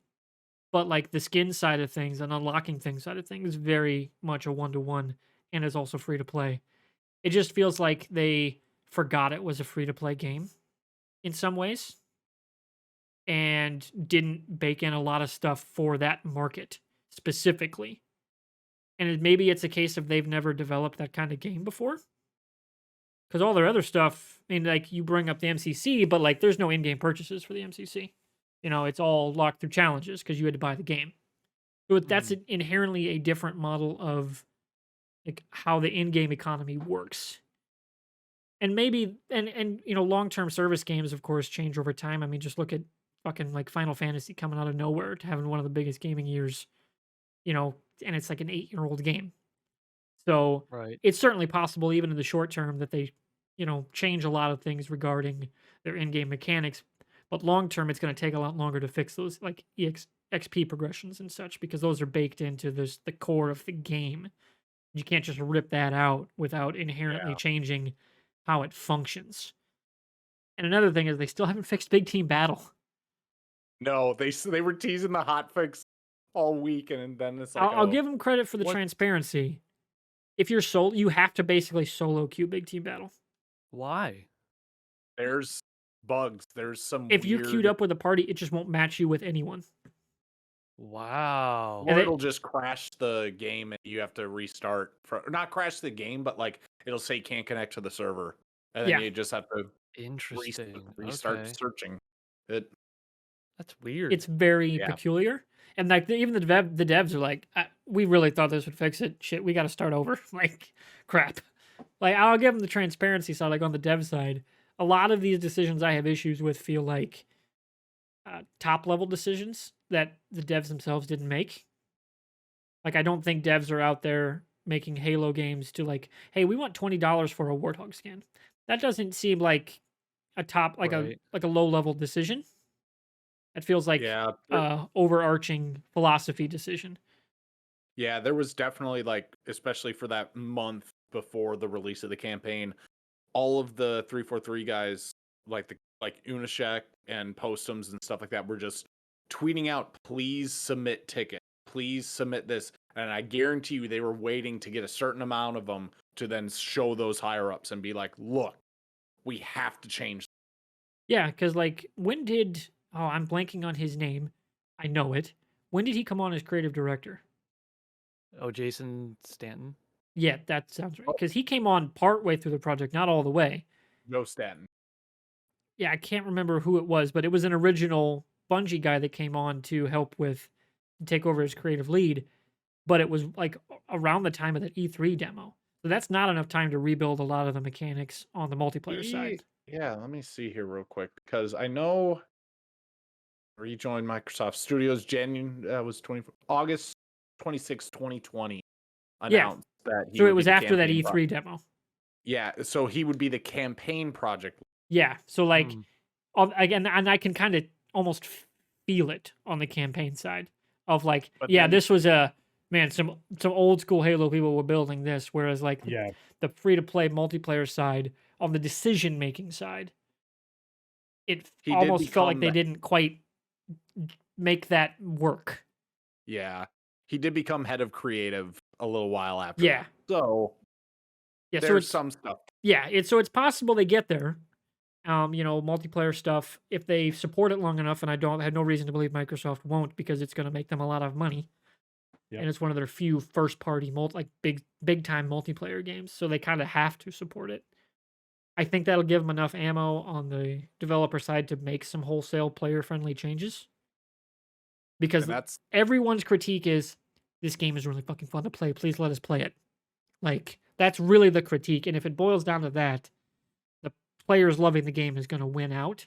but like the skin side of things and unlocking things side of things is very much a 1-to-1 and is also free to play. It just feels like they forgot it was a free to play game in some ways and didn't bake in a lot of stuff for that market specifically. And maybe it's a case of they've never developed that kind of game before. Because all their other stuff, I mean, like you bring up the MCC, but like there's no in game purchases for the MCC. It's all locked through challenges because you had to buy the game. So that's inherently a different model of like how the in-game economy works. And maybe and long-term service games of course change over time. I mean, just look at fucking like Final Fantasy coming out of nowhere to having one of the biggest gaming years, and it's like an 8-year-old game. So Right. it's certainly possible even in the short term that they, change a lot of things regarding their in-game mechanics, but long term it's going to take a lot longer to fix those like XP progressions and such because those are baked into the core of the game. You can't just rip that out without inherently changing how it functions. And another thing is they still haven't fixed Big Team Battle. No, they were teasing the hotfix all week, and then it's like I'll give them credit for the What? transparency. If you're solo, you have to basically solo queue Big Team Battle. Why? there's bugs. There's some If you're queued weird- up with a party, it just won't match you with anyone. Wow. or they- it'll just crash the game and you have to restart. Not crash the game, but like it'll say can't connect to the server, and then Yeah. you just have to Interesting. restart Okay. searching. It That's weird. It's very Yeah. peculiar. And like even the devs are like, we really thought this would fix it. Shit, we got to start over. Like, crap. Like I'll give them the transparency side. Like on the dev side, a lot of these decisions I have issues with feel like top level decisions that the devs themselves didn't make. Like I don't think devs are out there making Halo games to like, hey, we want $20 for a Warthog skin. That doesn't seem like a top like Right. a low level decision. It feels like yeah, overarching philosophy decision. yeah. There was definitely like, especially for that month before the release of the campaign, all of the 343 guys, like Unishek and Postums and stuff like that, were just tweeting out, "Please submit ticket. Please submit this." And I guarantee you, they were waiting to get a certain amount of them to then show those higher ups and be like, "Look, we have to change." Yeah, because like when did Oh, I'm blanking on his name. I know it. When did he come on as creative director? Oh, Jason Stanton. Yeah, that sounds right. Because he came on partway through the project, not all the way. Joe Stanton. Yeah, I can't remember who it was, but it was an original Bungie guy that came on to help with take over as creative lead. But it was like around the time of the E3 demo. So that's not enough time to rebuild a lot of the mechanics on the multiplayer side. Yeah, let me see here real quick because I know rejoined Microsoft Studios was August 26, 2020 announced that he So would it be was the after that campaign E3 demo. Yeah, so he would be the campaign project. Yeah. So like Hmm. again, and I can kind of almost feel it on the campaign side of like, But yeah, then- this was some old school Halo people were building this, whereas like Yeah. the free to play multiplayer side on the decision making side, it He did almost felt like become they the- didn't quite make that work. Yeah, he did become head of creative a little while after. Yeah. that. So Yeah, so there's it's some stuff. yeah, it's possible they get there. Multiplayer stuff, if they support it long enough, and I had no reason to believe Microsoft won't because it's going to make them a lot of money. Yep. And it's one of their few first party big time multiplayer games, so they kind of have to support it. I think that'll give them enough ammo on the developer side to make some wholesale player friendly changes. Because And that's everyone's critique is this game is really fucking fun to play. Please let us play it. Like that's really the critique, and if it boils down to that, the players loving the game is going to win out,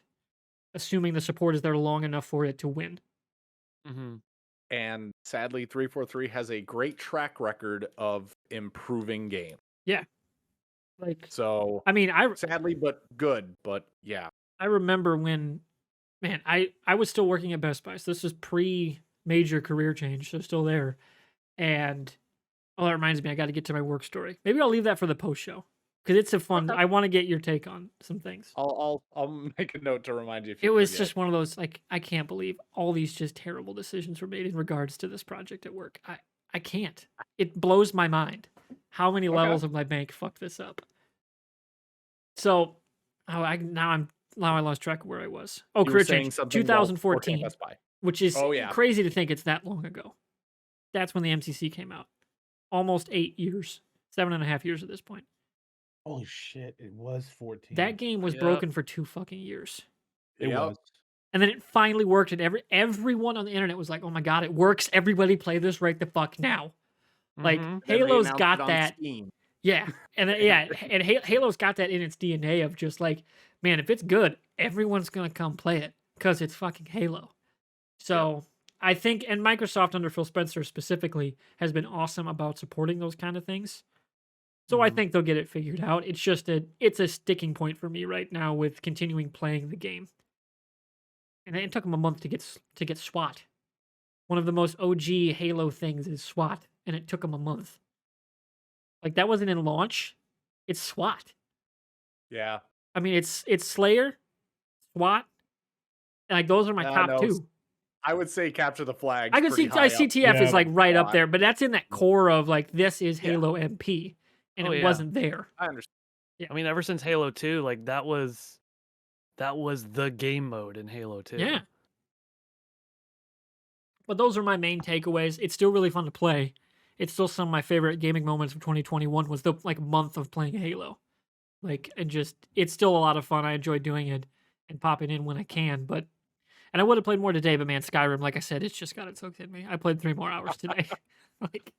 assuming the support is there long enough for it to win. Mm-hmm. and sadly 343 has a great track record of improving game. Like, So I mean, sadly but good, but yeah. I remember when, man, I was still working at Best Buy. So this was pre major career change, so still there. And oh, that reminds me, I got to get to my work story. Maybe I'll leave that for the post show because it's a fun. Okay. I want to get your take on some things. I'll make a note to remind you if It you was forget. just one of those like I can't believe all these just terrible decisions were made in regards to this project at work. I can't. It blows my mind how many Okay. levels of my bank fucked this up. So, now I lost track of where I was. Oh, You were career saying change, something about working at 2014, Best Buy. which is Oh, yeah. crazy to think it's that long ago. That's when the MCC came out. Almost 8 years, 7.5 years at this point. Holy shit! It was 14. That game was Yep. broken for 2 fucking years. It Yep. was. And then it finally worked, and everyone on the internet was like, "Oh my god, it works! Everybody play this right the fuck now!" Like Mhm. Then they Halo's announced got it on that, Steam. yeah, and Halo's got that in its DNA of just like, man, if it's good, everyone's gonna come play it because it's fucking Halo. So I think, and Microsoft under Phil Spencer specifically has been awesome about supporting those kind of things. So I Mhm. think they'll get it figured out. It's just it's a sticking point for me right now with continuing playing the game. And it took them a month to get SWAT. One of the most OG Halo things is SWAT, and it took them a month. Like that wasn't in launch. It's SWAT. Yeah. I mean, it's Slayer, SWAT, and like those are my top no, two. I would say Capture the Flag. I could see CTF is Yeah. like right up SWAT. there, but that's in that core of like this is Yeah. Halo MP, and Oh, it yeah. wasn't there. I understand. I mean, ever since Halo 2, like that was the game mode in Halo 2. Yeah. But those are my main takeaways. It's still really fun to play. It's still some of my favorite gaming moments of 2021 was the like month of playing Halo. Like and just it's still a lot of fun. I enjoy doing it and popping in when I can, and I would have played more today, but man, Skyrim, like I said, it's just got its hooks in me. I played 3 more hours today. Like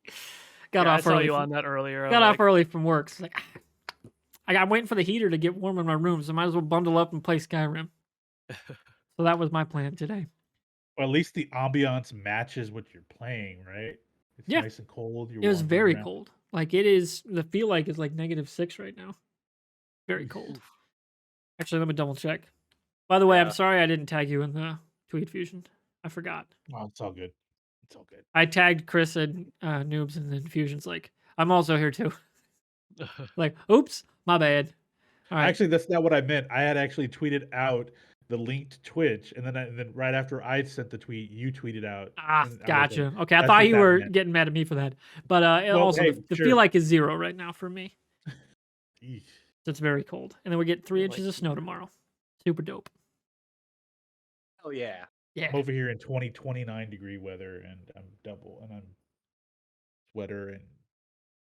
got Yeah, I off saw early. you on that earlier. Got I'm off early from work. So it's like I'm waiting for the heater to get warm in my room, so I might as well bundle up and play Skyrim. So that was my plan today. Well, at least the ambiance matches what you're playing, right? It's Yeah. nice and cold. You're It was wandering very around. cold. Like it is. The feel like is like -6 right now. Very cold. Actually, let me double check. By the way, I'm Yeah. sorry I didn't tag you in the Tweet Fusion. I forgot. Oh, it's all good. It's all good. I tagged Chris and Noobs, and then Fusion's like, I'm also here too. Like, oops, my bad. All right. Actually, that's not what I meant. I had actually tweeted out the link to Twitch, and then right after I sent the tweet, you tweeted out. and I was like, Gotcha. Okay, I that's thought what you that were meant. getting mad at me for that, but Well, also hey, the sure. feel like is 0 right now for me. Eesh. So it's very cold, and then we get 3 Feel inches like of snow tomorrow. Super dope. Oh yeah. Yeah. I'm over here in 29-degree weather, and I'm sweater and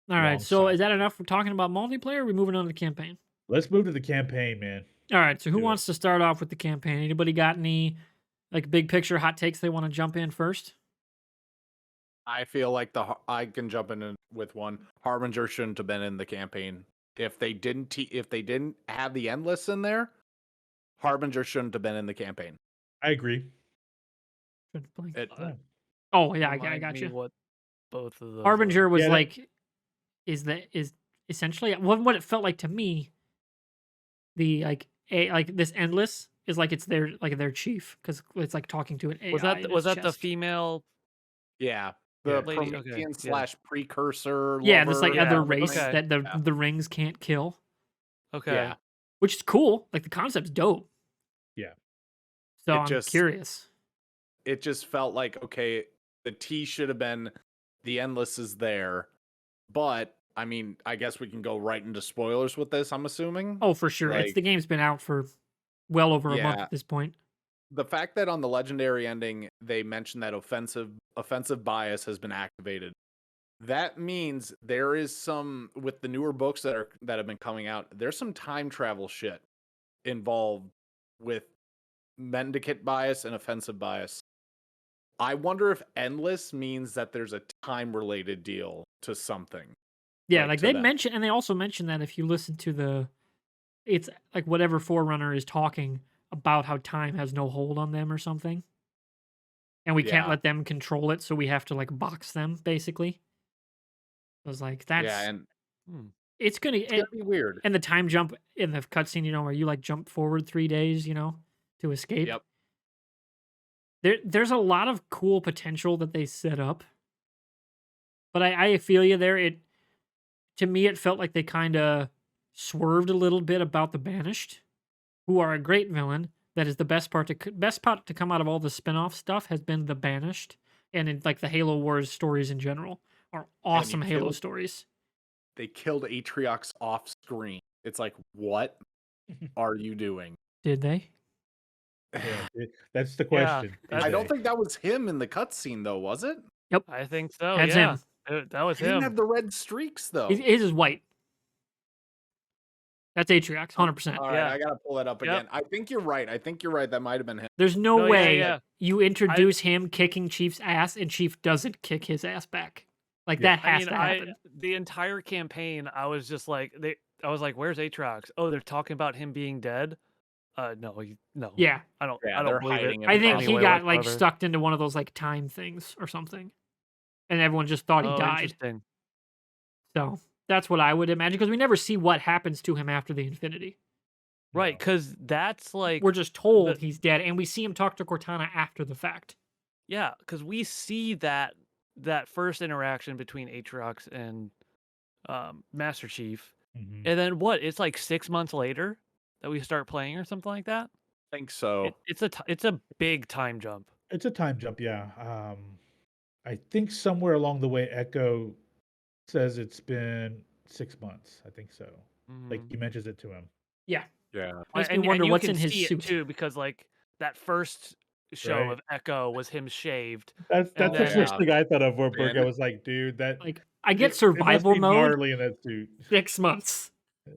All right. long So is socks. that enough for talking about multiplayer? Or are we moving on to the campaign? Let's move to the campaign, man. All right. So who Do it. wants to start off with the campaign? Anybody got any like big picture hot takes they want to jump in first? I feel like I can jump in with one. Harbinger shouldn't have been in the campaign. If they didn't have the endless in there, Harbinger shouldn't have been in the campaign. I agree. It, Yeah. Oh yeah, I Remind got me you. what both of those Harbinger were. was Yeah, like is essentially what it felt like to me. The like this endless is like it's their chief because it's like talking to an AI. Was that in was his that the chest. female yeah, Yeah. the lady? Okay, Promethean yeah. / precursor. Yeah, this like lover, other Yeah, race okay. that Yeah. the rings can't kill, Okay. Yeah, which is cool. Like the concept's dope. Yeah. So It I'm just- curious. it just felt like, okay, the T should have been the endless is there, but I mean, I guess we can go right into spoilers with this. I'm assuming. Oh, for sure. It's Like, the game's been out for well over a month Yeah. at this point. the fact that on the legendary ending they mentioned that offensive bias has been activated, that means there is some, with the newer books that have been coming out, there's some time travel shit involved with mendicant bias and offensive bias. I wonder if endless means that there's a time related deal to something. Yeah, Like, like to they them. mentioned, and they also mentioned that if you listen to it's like whatever Forerunner is talking about how time has no hold on them or something. And we can't Yeah. let them control it, so we have to like box them basically. I was like, that's Yeah, and it's gonna it's gonna be weird. and the time jump in the cutscene, where you like jump forward 3 days, to escape. Yep. There's a lot of cool potential that they set up. But I feel you there. To me it felt like they kind of swerved a little bit about the Banished, who are a great villain. That is the best part to come out of all the spin-off stuff has been the Banished, and in like the Halo Wars stories in general are awesome Halo killed- stories. They killed Atriox off screen. It's like, what are you doing? Did they? Yeah, that's the Yeah, question. that's- I don't think that was him in the cutscene though, was it? I think so. That's yeah. him. That was He didn't him. have the red streaks though. His is white. That's Atriox, 100%. All right, Yeah. I gotta pull that up Yep. again. I think you're right. That might have been him. There's no No, yeah, way yeah. you introduce him kicking Chief's ass and Chief doesn't kick his ass back. Like Yeah. that has to happen. The entire campaign, I was just like, I was like, "Where's Atrox? Oh, they're talking about him being dead." No, no. Yeah. I don't. Yeah, I they're don't believe hiding it. him I think Anyway, he got like whatsoever. stuck into one of those like time things or something. And everyone just thought he Oh, died. interesting. So that's what I would imagine because we never see what happens to him after the Infinity. Right, No. because that's like, We're just told the- he's dead, and we see him talk to Cortana after the fact. yeah, because we see that first interaction between Atrox and Master Chief, Mhm. and then what? It's like 6 months later that we start playing or something like that. I think so. It's a big time jump. It's a time jump, yeah. I think somewhere along the way, Echo says it's been 6 months. I think so. Like Mhm. he mentions it to him. Yeah. Yeah. Makes me And wonder you what's can in his see it suit. too, because like that first show Right. of Echo was him shaved. That's And the then- first thing I thought of Wartburg. I Man. was like, dude, that Like, I it get must survival be mode, gnarly in that suit. 6 months. Yeah,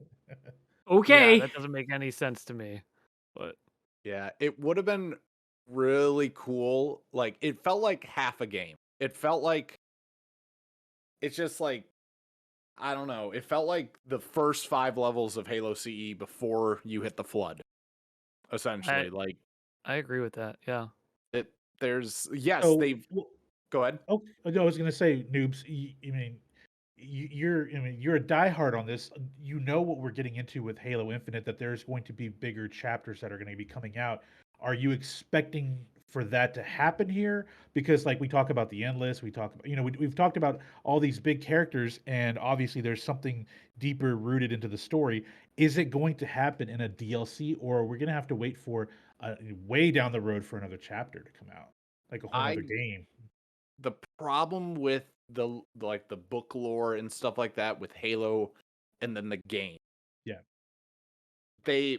Okay. that doesn't make any sense to me. But Yeah, it would have been really cool. Like, it felt like half a game. It felt like it's just like, I don't know. It felt like the first 5 levels of Halo CE before you hit the flood. Essentially, like I agree with that. Yeah. there's yes, So, they've well, go ahead. oh, no, I was gonna say, Noobs. You're a diehard on this. You know what we're getting into with Halo Infinite. That there's going to be bigger chapters that are going to be coming out. Are you expecting for that to happen here? Because like we talk about the Endless, we talk about we've talked about all these big characters, and obviously there's something deeper rooted into the story. Is it going to happen in a DLC, or are we going to have to wait for way down the road for another chapter to come out, like a whole other game? The problem with the book lore and stuff like that with Halo and then the game. Yeah. They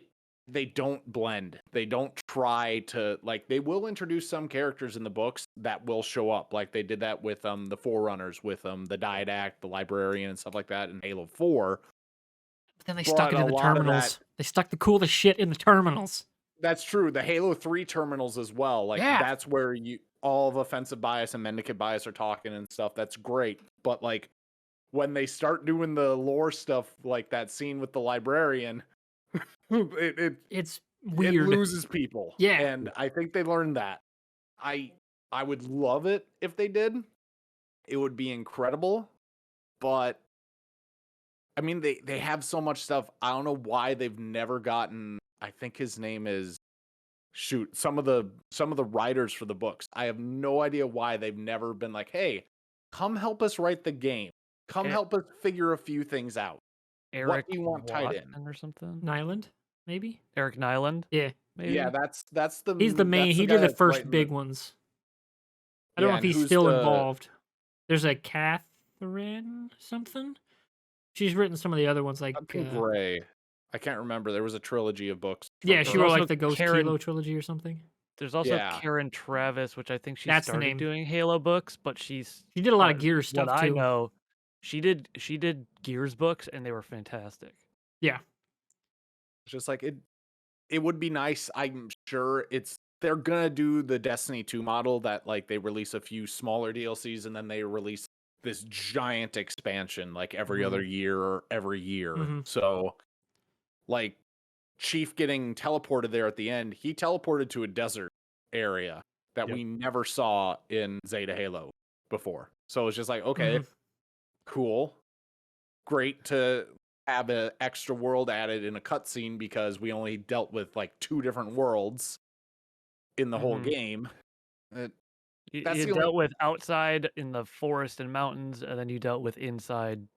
they don't blend. They don't try to, like, they will introduce some characters in the books that will show up. Like they did that with the Forerunners, with the Didact, the Librarian, and stuff like that in Halo 4. But then they stuck it in a the lot of terminals. that- They stuck the coolest shit in the terminals. That's true. The Halo 3 terminals as well. Like Yeah. that's where all of offensive bias and mendicant bias are talking and stuff. That's great. But like when they start doing the lore stuff, like that scene with the Librarian, It's it weird. loses people. Yeah. And I think they learned that. I would love it if they did. It would be incredible. But I mean they have so much stuff. I don't know why they've never gotten, I think his name is some of the writers for the books. I have no idea why they've never been like, "Hey, come help us write the game. Come help us figure a few things out. Eric What do you want tied in?" Watson or something. Nyland, maybe? Eric Nyland. Yeah. Maybe. Yeah, that's the He's the main. that's He guy did the that's first writing big ones. I Yeah, don't know if and he's who's still the- involved. There's a Catherine something. She's written some of the other ones, like Something Gray. I can't remember. There was a trilogy of books. from yeah, her. she There's wrote also like the Ghost Karen- Kilo trilogy or something. There's also Yeah. Karen Travis, which I think she That's the started name. doing Halo books, but She did a lot of uh, Gears stuff what too. I know, she did Gears books, and they were fantastic. Yeah, It's just like it would be nice. I'm sure they're gonna do the Destiny 2 model that like they release a few smaller DLCs and then they release this giant expansion like every other year or every year. Mhm. So like Chief getting teleported there at the end, he teleported to a desert area that Yep. we never saw in Zeta Halo before. So it's just like, okay, cool. Great to have an extra world added in a cutscene because we only dealt with like 2 different worlds in the whole Mhm. game. You That's the dealt with outside in the forest and mountains, and then you dealt with inside. In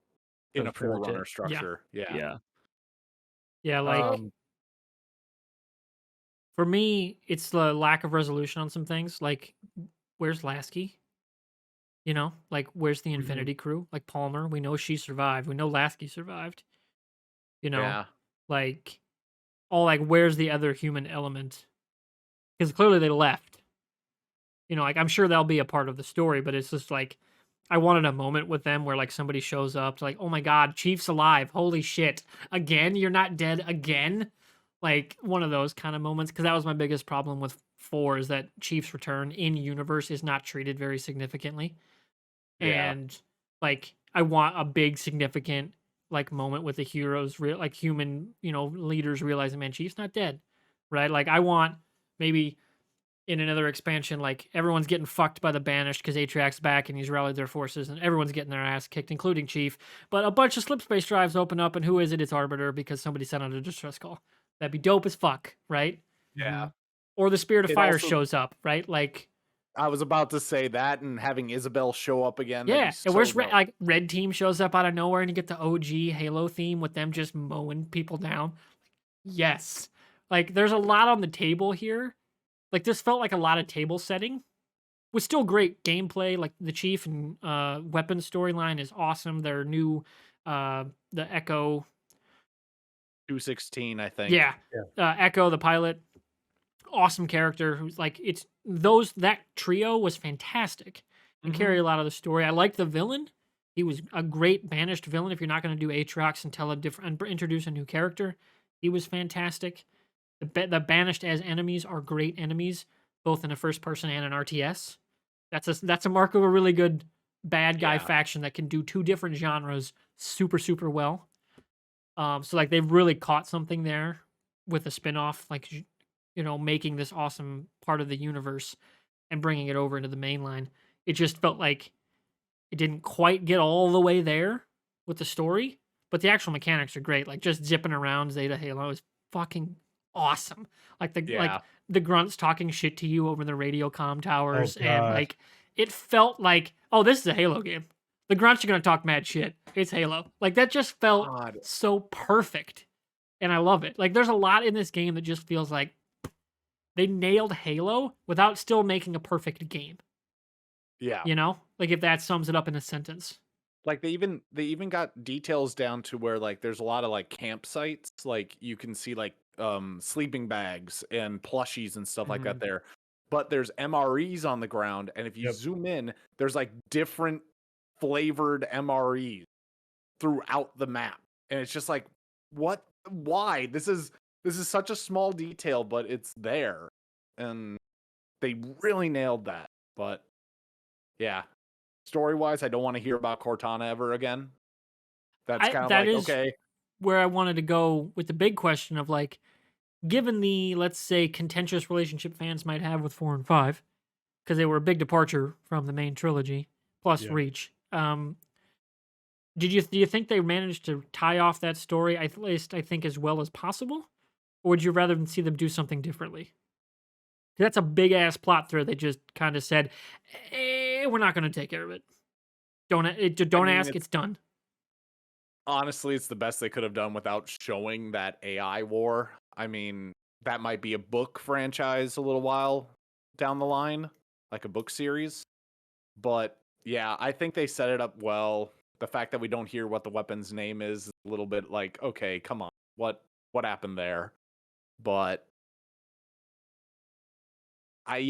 That a was pretty much Forerunner it. structure. Yeah. Yeah. yeah. Like for me, it's the lack of resolution on some things. Like, where's Lasky? You know, like where's the Infinity Crew? Like Palmer, we know she survived. We know Lasky survived. You know, Yeah. like all like where's the other human element? Because clearly they left. You know, like I'm sure they'll be a part of the story, but it's just like I wanted a moment with them where like somebody shows up to like, oh my god, Chief's alive. Holy shit. Again, you're not dead again. Like one of those kind of moments. Because that was my biggest problem with 4 is that Chief's return in universe is not treated very significantly. Yeah. And like I want a big significant like moment with the heroes like human, you know, leaders realizing, man, Chief's not dead. Right? Like I want maybe in another expansion, like everyone's getting fucked by the Banished because Atriak's back and he's rallied their forces and everyone's getting their ass kicked, including Chief. But a bunch of slip space drives open up, and who is it? It's Arbiter because somebody sent out a distress call. That'd be dope as fuck, right? Yeah. Or the Spirit of It Fire also- shows up, right? Like, I was about to say that, and having Isabel show up again. that'd yeah. be And where's so dope. like Red Team shows up out of nowhere and you get the OG Halo theme with them just mowing people down. Yes. Like, there's a lot on the table here. Like, this felt like a lot of table setting. Was still great gameplay. Like the Chief and weapons storyline is awesome. Their new the Echo, 216, I think. yeah, Echo the pilot, awesome character. Who's like that trio was fantastic and carry a lot of the story. I liked the villain. He was a great banished villain. If you're not going to do Aatrox and tell a different and introduce a new character, he was fantastic. The banished as enemies are great enemies, both in a first person and an RTS. That's a mark of a really good bad guy Yeah. faction that can do 2 different genres super well. So like they've really caught something there with a spin-off, like you know, making this awesome part of the universe and bringing it over into the main line. It just felt like it didn't quite get all the way there with the story, but the actual mechanics are great. Like just zipping around Zeta Halo is fucking awesome. Like the grunts talking shit to you over the radio comm towers, and God. like it felt like, oh, this is a Halo game. The grunts are gonna talk mad shit. It's Halo. Like that just felt God. so perfect, and I love it. Like there's a lot in this game that just feels like they nailed Halo without still making a perfect game. Yeah. You know, like if that sums it up in a sentence. Like they even got details down to where like there's a lot of like campsites. Like you can see like sleeping bags and plushies and stuff like that Mhm. there. But there's MREs on the ground, and if you Yep. zoom in, there's like different flavored MREs throughout the map. And it's just like, what? Why? This is such a small detail, but it's there. And they really nailed that. But yeah, story-wise, I don't want to hear about Cortana ever again. That's kind of That like, is okay, where I wanted to go with the big question of like, given the, let's say, contentious relationship fans might have with 4 and 5, because they were a big departure from the main trilogy plus Yeah. Reach. Do you think they managed to tie off that story, at least I think, as well as possible, or would you rather see them do something differently? That's a big ass plot thread. They just kind of said, "We're not going to take care of it. Don't mean, ask. It's done." honestly, it's the best they could have done without showing that AI war. I mean, that might be a book franchise a little while down the line, like a book series. But yeah, I think they set it up well. The fact that we don't hear what the weapon's name is a little bit like, okay, come on. What happened there? But I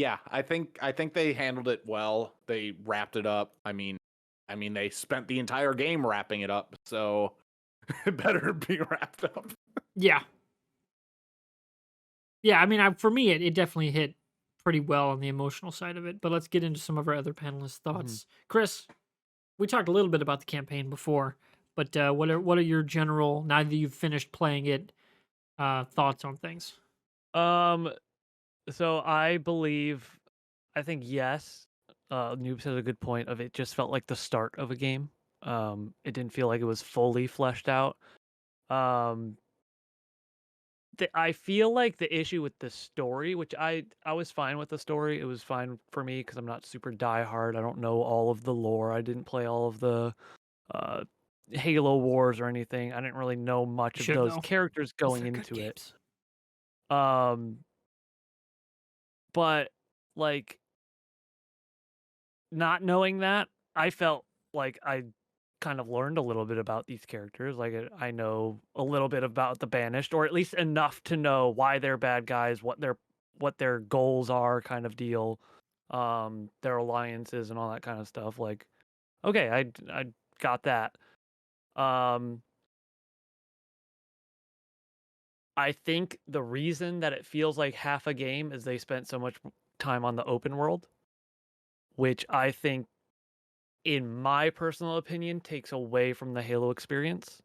think they handled it well. They wrapped it up. I mean they spent the entire game wrapping it up, so it better be wrapped up. Yeah, yeah. I mean, for me, it definitely hit pretty well on the emotional side of it. But let's get into some of our other panelists' thoughts. Chris, we talked a little bit about the campaign before, but what are your general, now that you've finished playing it, thoughts on things? So I think yes. Noobs has a good point of it just felt like the start of a game. It didn't feel like it was fully fleshed out. Um, I feel like the issue with the story, which I was fine with the story. It was fine for me because I'm not super diehard. I don't know all of the lore. I didn't play all of the uh, Halo Wars or anything. I didn't really know much You of should those though, characters 'cause going they're good into it. games. Um, but like not knowing that, I felt like I kind of learned a little bit about these characters. Like I know a little bit about the Banished, or at least enough to know why they're bad guys, what their goals are, kind of deal, their alliances and all that kind of stuff. Like, okay, I got that. Um, I think the reason that it feels like half a game is they spent so much time on the open world, which I think, in my personal opinion, takes away from the Halo experience.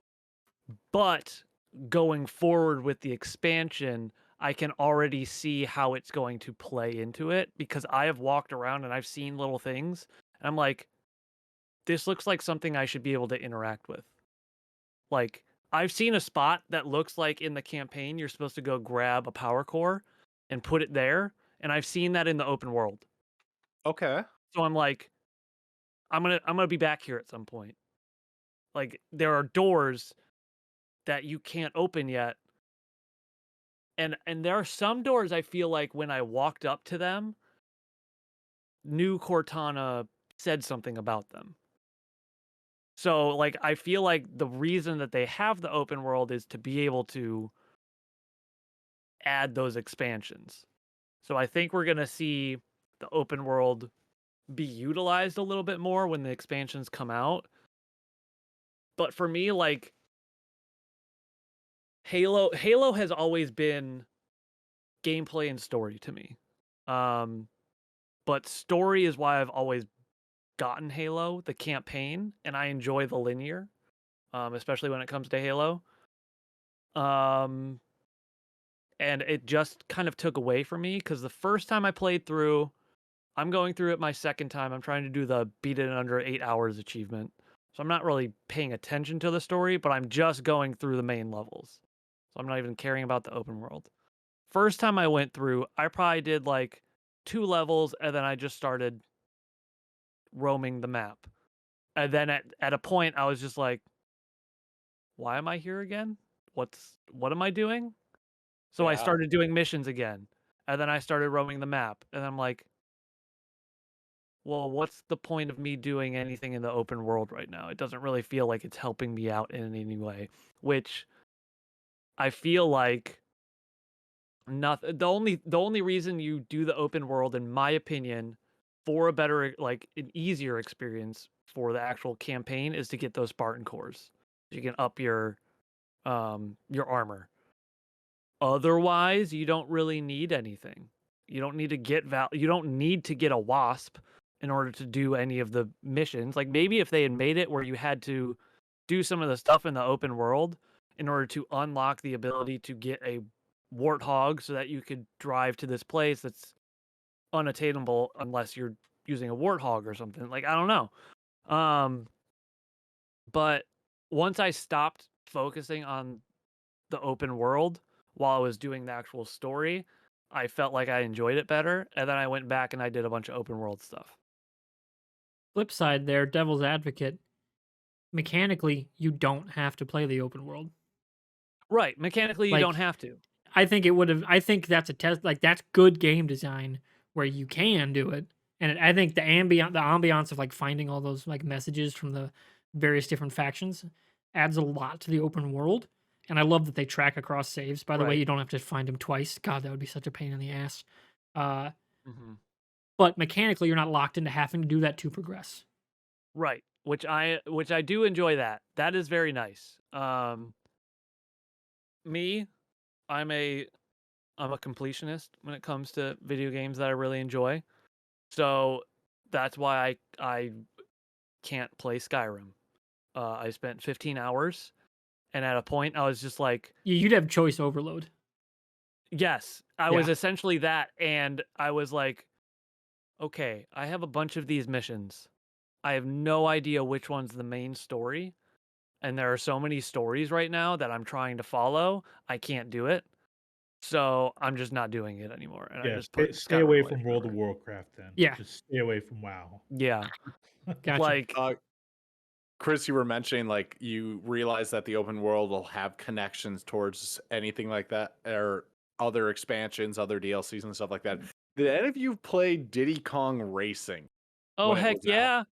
But going forward with the expansion, I can already see how it's going to play into it because I have walked around and I've seen little things. And I'm like, this looks like something I should be able to interact with. Like, I've seen a spot that looks like in the campaign you're supposed to go grab a power core and put it there. And I've seen that in the open world. Okay. So I'm like, I'm gonna be back here at some point. Like, there are doors that you can't open yet. And there are some doors I feel like when I walked up to them, new Cortana said something about them. So like I feel like the reason that they have the open world is to be able to add those expansions. So I think we're going to see the open world be utilized a little bit more when the expansions come out. But for me, like Halo has always been gameplay and story to me. But story is why I've always gotten Halo, the campaign, and I enjoy the linear, especially when it comes to Halo. And it just kind of took away from me because the first time I played through, I'm going through it my second time. I'm trying to do the beat it in under 8 hours achievement. So I'm not really paying attention to the story, but I'm just going through the main levels. So I'm not even caring about the open world. First time I went through, I probably did like 2 levels and then I just started roaming the map. And then at a point I was just like, why am I here again? What am I doing? So I Yeah. started doing missions again. And then I started roaming the map. And I'm like, well, what's the point of me doing anything in the open world right now? It doesn't really feel like it's helping me out in any way, which I feel like Nothing. The only reason you do the open world, in my opinion, for a better, like an easier experience for the actual campaign, is to get those Spartan cores. You can up your armor. Otherwise, you don't really need anything. You don't need to get you don't need to get a wasp in order to do any of the missions. Like maybe if they had made it where you had to do some of the stuff in the open world in order to unlock the ability to get a warthog so that you could drive to this place that's unattainable unless you're using a warthog or something. Like I don't know. But once I stopped focusing on the open world while I was doing the actual story, I felt like I enjoyed it better, and then I went back and I did a bunch of open world stuff. Flip side there, devil's advocate. Mechanically, you don't have to play the open world. Right, mechanically you Like, don't have to. I think it would have. I think that's a test. Like that's good game design where you can do it, and I think the ambiance of like finding all those like messages from the various different factions adds a lot to the open world. And I love that they track across saves. By the way, Right. you don't have to find them twice. God, that would be such a pain in the ass. Mm-hmm. But mechanically, you're not locked into having to do that to progress. Right, which I do enjoy that. That is very nice. Me, I'm a completionist when it comes to video games that I really enjoy. So that's why I can't play Skyrim. I spent 15 hours, and at a point I was just like, You'd have choice overload. yes, I Yeah. was essentially that, and I was like, okay, I have a bunch of these missions. I have no idea which one's the main story, and there are so many stories right now that I'm trying to follow. I can't do it. So I'm just not doing it anymore, and I Yeah, just stay, put stay Skyrim away away from World of forever. Warcraft then. Yeah. Just stay away from WoW. Yeah, Gotcha. like Chris, you were mentioning like you realize that the open world will have connections towards anything like that, or other expansions, other DLCs and stuff like that. Did any of you play Diddy Kong Racing? oh when it heck was out? yeah,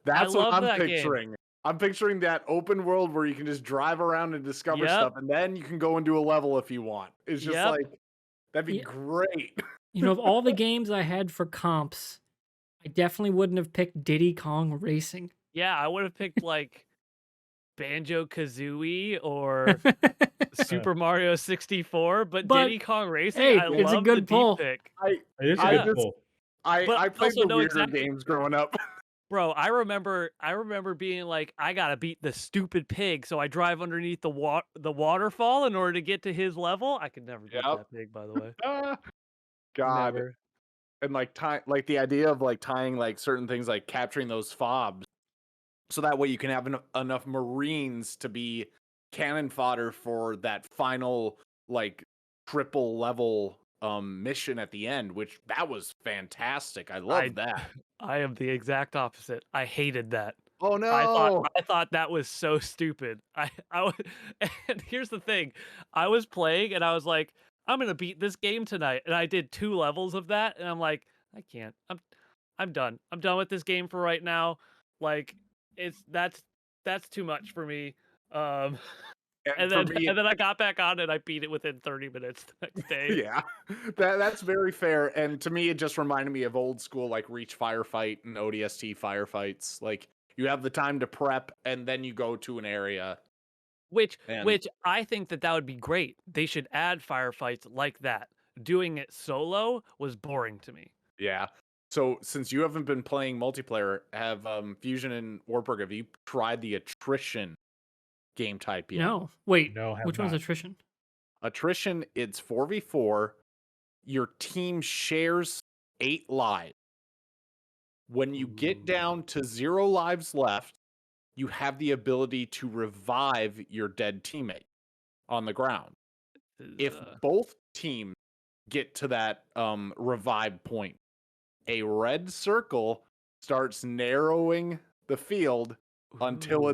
That's what love I'm that game. picturing. I'm picturing that open world where you can just drive around and discover Yep. stuff, and then you can go and do a level if you want. It's just Yep. like that'd be Yeah. great. You know, of all the games I had for comps, I definitely wouldn't have picked Diddy Kong Racing. Yeah, I would have picked like Banjo Kazooie or Super Mario 64, but Diddy Kong Racing, hey, I it's a love good the deep pull. pick. It is a I good just- pull. I But played also the know weirder exactly- games growing up. Bro, I remember being like, I gotta beat the stupid pig, so I drive underneath the waterfall in order to get to his level. I could never beat Yep. that pig, by the way. God. Never. And like like the idea of like tying like certain things, like capturing those fobs, so that way you can have enough Marines to be cannon fodder for that final like triple level mission at the end, which that was fantastic. I love that. I am the exact opposite. I hated that. Oh no. I thought that was so stupid. And here's the thing. I was playing and I was like, I'm gonna beat this game tonight. And I did 2 levels of that, and I'm like, I can't. I'm done. I'm done with this game for right now. Like, that's too much for me. And for me, then I got back on and I beat it within 30 minutes the next day. yeah, that's very fair. And to me, it just reminded me of old school like Reach firefight and ODST firefights. Like you have the time to prep, and then you go to an area. Which And- I think that would be great. They should add firefights like that. Doing it solo was boring to me. Yeah. So since you haven't been playing multiplayer, have Fusion and Wartburg, have you tried the attrition game type yet? No. Wait, No, have which one's not. attrition? Attrition, it's 4v4. Your team shares 8 lives. When you get down to 0 lives left, you have the ability to revive your dead teammate on the ground. If both teams get to that revive point, a red circle starts narrowing the field until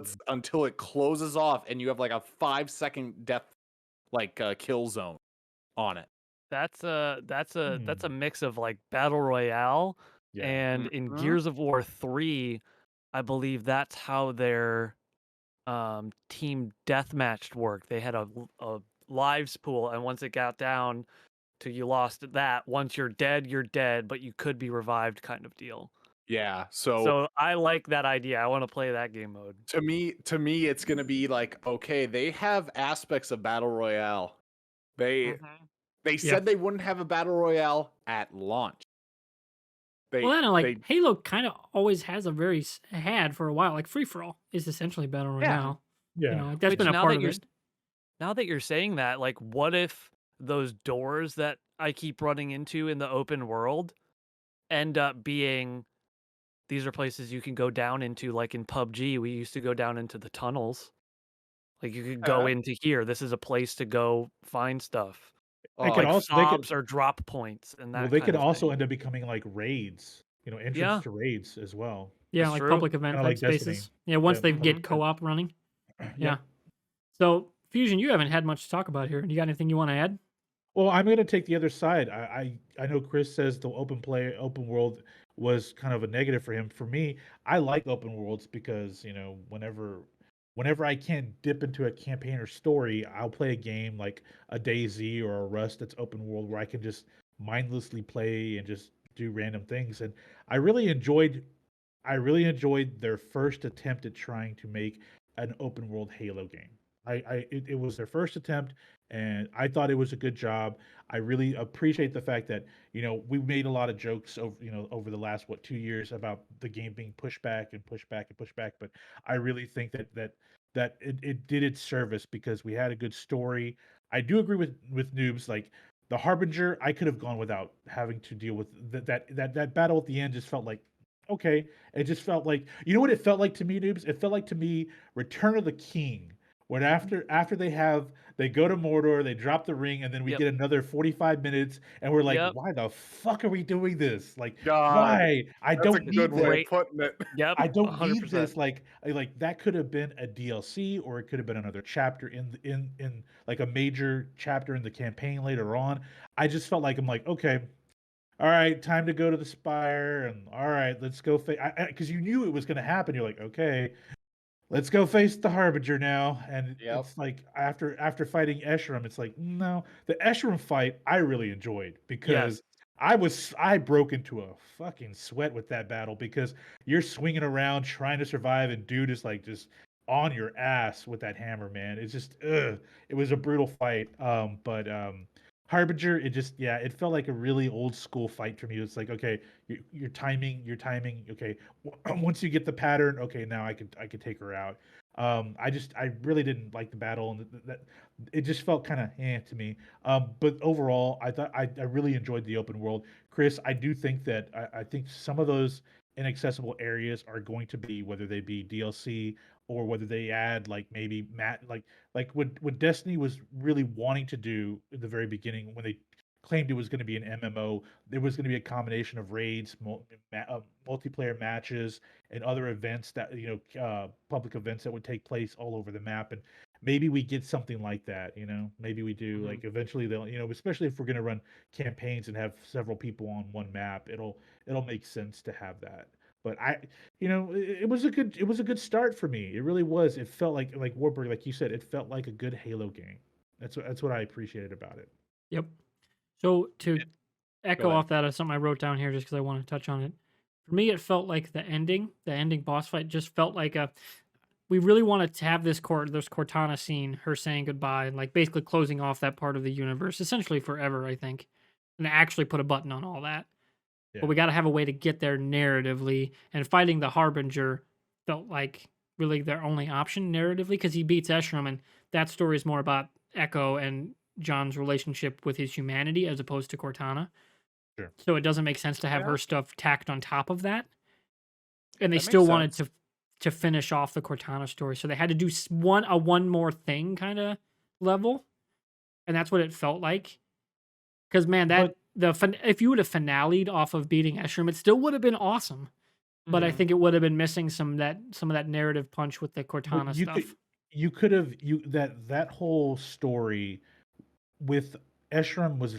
it closes off, and you have like a 5-second death kill zone on it. That's a mix of like battle royale Yeah. and in Mhm. Gears of War 3, I believe that's how their team deathmatch worked. They had a lives pool, and once it got down to you lost that. Once you're dead, but you could be revived kind of deal. Yeah. So So I like that idea. I want to play that game mode. to me, it's gonna be like, okay, they have aspects of battle royale. They Yeah. said they wouldn't have a battle royale at launch. Well, I know, like they Halo kind of always has had for a while. Like free for all is essentially battle royale. Yeah. You know, like that's Which been a now part that of you're it. now that you're saying that, like, what if those doors that I keep running into in the open world end up being these are places you can go down into, like in PUBG, we used to go down into the tunnels. Like you could go into here. This is a place to go find stuff. It could oh, Like also they could stops or drop points and well that they kind could of also thing. end up becoming like raids, entrance Yeah, to raids as well. Yeah, that's like true. public event Kind of type like Destiny. spaces. Yeah, once Yeah, they public get event. co-op running. Yeah. Yeah. So Fusion, you haven't had much to talk about here. You got anything you want to add? Well, I'm going to take the other side. I know Chris says the open world was kind of a negative for him. For me, I like open worlds because, whenever I can dip into a campaign or story, I'll play a game like a DayZ or a Rust that's open world where I can just mindlessly play and just do random things. And I really enjoyed their first attempt at trying to make an open world Halo game. It was their first attempt, and I thought it was a good job. I really appreciate the fact that we made a lot of jokes over the last 2 years about the game being pushed back and pushed back and pushed back. But I really think that it did its service because we had a good story. I do agree with Noobs, like the Harbinger. I could have gone without having to deal with that battle at the end. Just felt like okay. It just felt like what it felt like to me, Noobs. It felt like to me Return of the King, when after they go to Mordor, they drop the ring, and then we Yep. get another 45 minutes, and we're like, Yep. why the fuck are we doing this? Like, God, why? I that's a don't need good way this. of putting it. Yep. I don't need 100%. this. Like that could have been a DLC, or it could have been another chapter in like a major chapter in the campaign later on. I just felt like I'm like, okay, all right, time to go to the Spire, and all right, let's go. Because you knew it was going to happen. You're like, okay, let's go face the Harbinger now. And Yep. it's like after fighting Escharum, it's like no, the Escharum fight I really enjoyed because I broke into a fucking sweat with that battle because you're swinging around trying to survive, and dude is like just on your ass with that hammer, man. It's just it was a brutal fight. But Harbinger, it felt like a really old school fight for me. It's like, okay, your timing. Okay, once you get the pattern, okay, now I could take her out. I really didn't like the battle, and that it just felt kind of to me. But overall, I thought I really enjoyed the open world. Chris, I do think that I think some of those inaccessible areas are going to be, whether they be DLC or whether they add like maybe like what Destiny was really wanting to do in the very beginning when they claimed it was going to be an MMO. There was going to be a combination of raids, multiplayer matches, and other events that public events that would take place all over the map. And maybe we get something like that. Maybe we do. Like eventually they'll, especially if we're going to run campaigns and have several people on one map, it'll make sense to have that. But it was a good start for me. It really was. It felt like Warburg, like you said, it felt like a good Halo game. That's what I appreciated about it. Yep. So to echo ahead. off that as something I wrote down here just because I want to touch on it. For me, it felt like the ending boss fight just felt like we really wanted to have this Cortana scene, her saying goodbye and like basically closing off that part of the universe, essentially forever, I think. And actually put a button on all that. Yeah. But we got to have a way to get there narratively, and fighting the Harbinger felt like really their only option narratively because he beats Escharum, and that story is more about Echo and John's relationship with his humanity as opposed to Cortana. Sure. So it doesn't make sense to have her stuff tacked on top of that. And they That still makes wanted sense. to finish off the Cortana story, so they had to do one more thing kind of level, and that's what it felt like. Because man, if you would have finale'd off of beating Escharum, it still would have been awesome. But I think it would have been missing some of that narrative punch with the Cortana stuff. You could have that whole story with Escharum was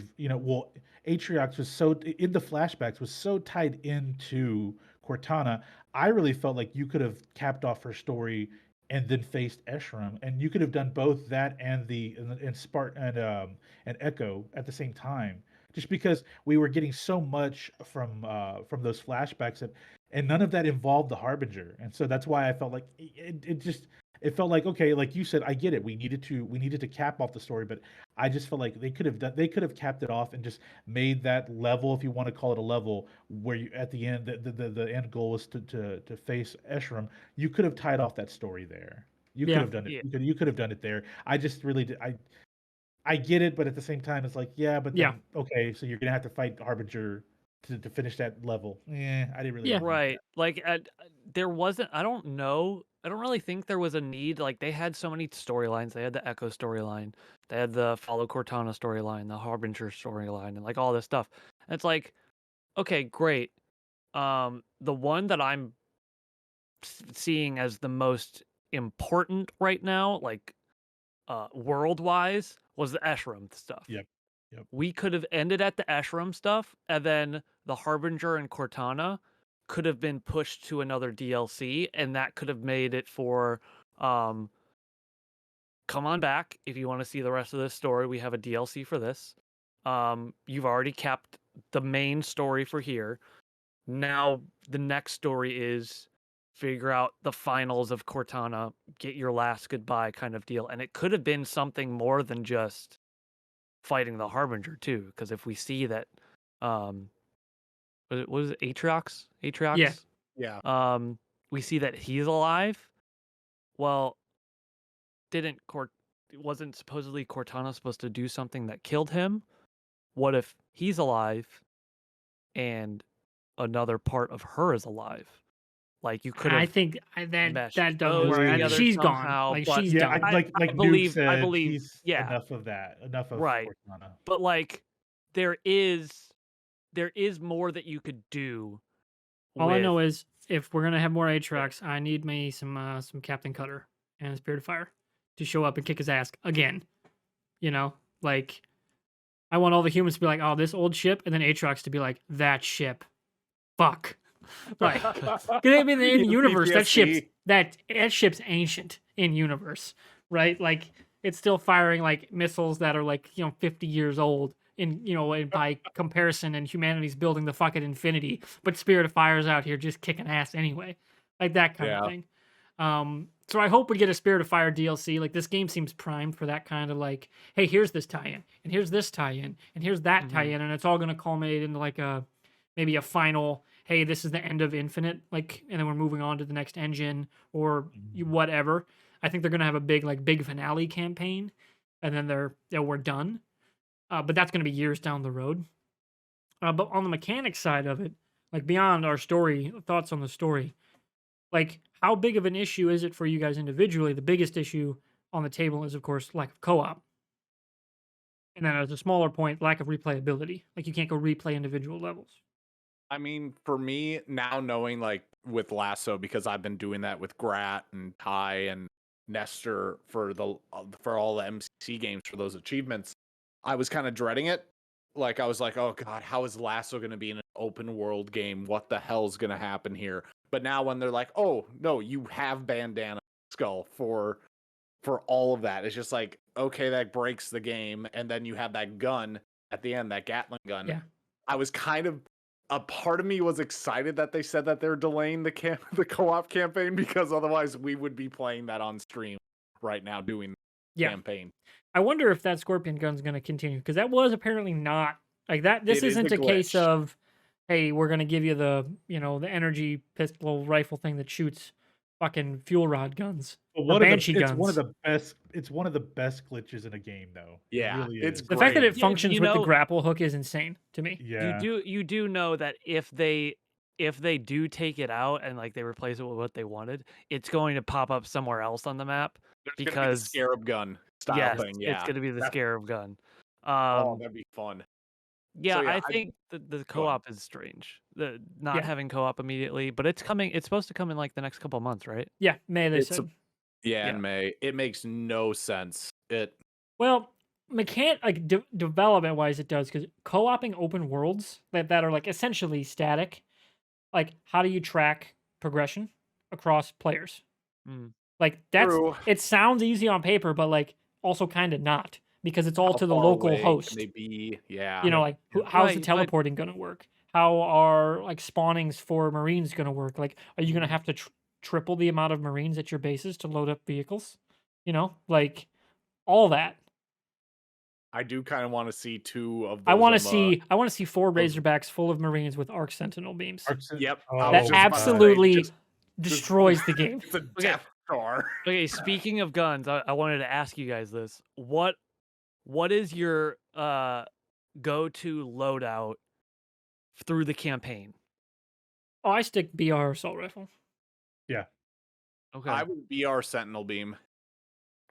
Atriox was so in the flashbacks was so tied into Cortana. I really felt like you could have capped off her story and then faced Escharum, and you could have done both that and and Spart and Echo at the same time. just because we were getting so much from those flashbacks, and none of that involved the Harbinger, and so that's why I felt like it felt like, okay, like you said, I get it. We needed to cap off the story, but I just felt like they could have capped it off and just made that level, if you want to call it a level, where you at the end the end goal was to face Esherim. You could have tied off that story there. You could Yeah. have done it. Yeah. You could have done it there. I just really did. I get it, but at the same time, it's like, yeah, but Yeah. then okay, so you're gonna have to fight Harbinger to finish that level. Yeah, I didn't really Yeah. agree with Right. Like there wasn't I don't know. I don't really think there was a need. Like they had so many storylines. They had the Echo storyline. They had the Follow Cortana storyline, the Harbinger storyline, and like all this stuff. And it's like, okay, great. The one that I'm seeing as the most important right now, like world wise, was the Esherim stuff. Yep. Yep. We could have ended at the Esherim stuff, and then the Harbinger and Cortana could have been pushed to another DLC, and that could have made it for come on back if you want to see the rest of this story. We have a DLC for this. You've already capped the main story for here. Now the next story is figure out the finals of Cortana, get your last goodbye kind of deal. And it could have been something more than just fighting the Harbinger too, because if we see that was it Atriox? Atriox? Yeah. Yeah. We see that he's alive. Well, wasn't supposedly Cortana supposed to do something that killed him? What if he's alive and another part of her is alive? Like you could I have think that meshed doesn't those work. together She's gone. somehow, Like but she's Yeah, done. like I Noob believe, said, he's yeah, enough of that, enough of right. Cortana. But like there is more that you could do. All I know with- is if we're gonna have more Aatrox, I need me some Captain Cutter and Spirit of Fire to show up and kick his ass again. You know, like I want all the humans to be like, "Oh, this old ship," and then Aatrox to be like, "That ship, fuck." Like, I mean, in the universe, PTSD. that ship's ancient in universe, right? Like it's still firing like missiles that are like 50 years old. And by comparison, and humanity's building the fucking infinity, but Spirit of Fire's out here just kicking ass anyway, like that kind of Yeah. thing. So I hope we get a Spirit of Fire DLC. Like this game seems primed for that kind of like, hey, here's this tie-in, and here's this tie-in, and here's that Mhm. tie-in, and it's all gonna culminate into like maybe a final. Hey, this is the end of Infinite, like, and then we're moving on to the next engine or whatever. I think they're gonna have a big finale campaign, and then we're done. But that's going to be years down the road. But on the mechanics side of it, like beyond our story, thoughts on the story, like how big of an issue is it for you guys individually? The biggest issue on the table is, of course, lack of co-op. And then as a smaller point, lack of replayability. Like you can't go replay individual levels. I mean, for me now knowing like with Lasso, because I've been doing that with Grat and Ty and Nestor for all the MCC games for those achievements, I was kind of dreading it. Like I was like, oh god, how is Lasso going to be in an open world game? What the hell's going to happen here? But now when they're like, oh no, you have Bandana Skull for all of that, it's just like, okay, that breaks the game, and then you have that gun at the end, that Gatling gun. Yeah. I was kind of a part of me was excited that they said that they're delaying the co-op campaign, because otherwise we would be playing that on stream right now doing the Yeah. campaign. I wonder if that Scorpion gun's going to continue because that was apparently not like that. This It is isn't a a case glitch. of, hey, we're going to give you the energy pistol rifle thing that shoots fucking fuel rod guns. But Or Banshee it's one of guns. the best. It's one of the best glitches in a game, though. Yeah, it really it's is. The fact that great. it functions you with the know- grapple hook is insane to me. Yeah, You do know that if they do take it out and like they replace it with what they wanted, it's going to pop up somewhere else on the map. There's gonna be the because- Scarab gun style Yes, thing. Yeah, it's going to be the That- Scarab gun. oh, that'd be fun. Yeah, yeah, I think the co-op is strange. The not Yeah. having co-op immediately, but it's coming. It's supposed to come in like the next couple of months, right? Yeah, May they It's a- said. Yeah, Yeah. in May. It makes no sense. Well, development wise, it does because co-oping open worlds that are like essentially static. Like, how do you track progression across players? Mm. Like that's True. it sounds easy on paper, but like also kind of not because it's all How to the far local away host. can they be? Yeah. You know, like how's the Right, but teleporting going to work? How are like spawnings for Marines going to work? Like, are you going to have to triple the amount of Marines at your bases to load up vehicles? You know, like all that. I do kind of want to see 2 of I those want on to the. see 4 those- Razorbacks full of Marines with Arc Sentinel beams. Yep. I Oh, was That just about to say, absolutely just destroys the game. it's a Okay. Death Star. Okay, speaking of guns, I wanted to ask you guys this. What is your go-to loadout through the campaign? Oh, I stick BR assault rifle. Okay. I would BR Sentinel Beam.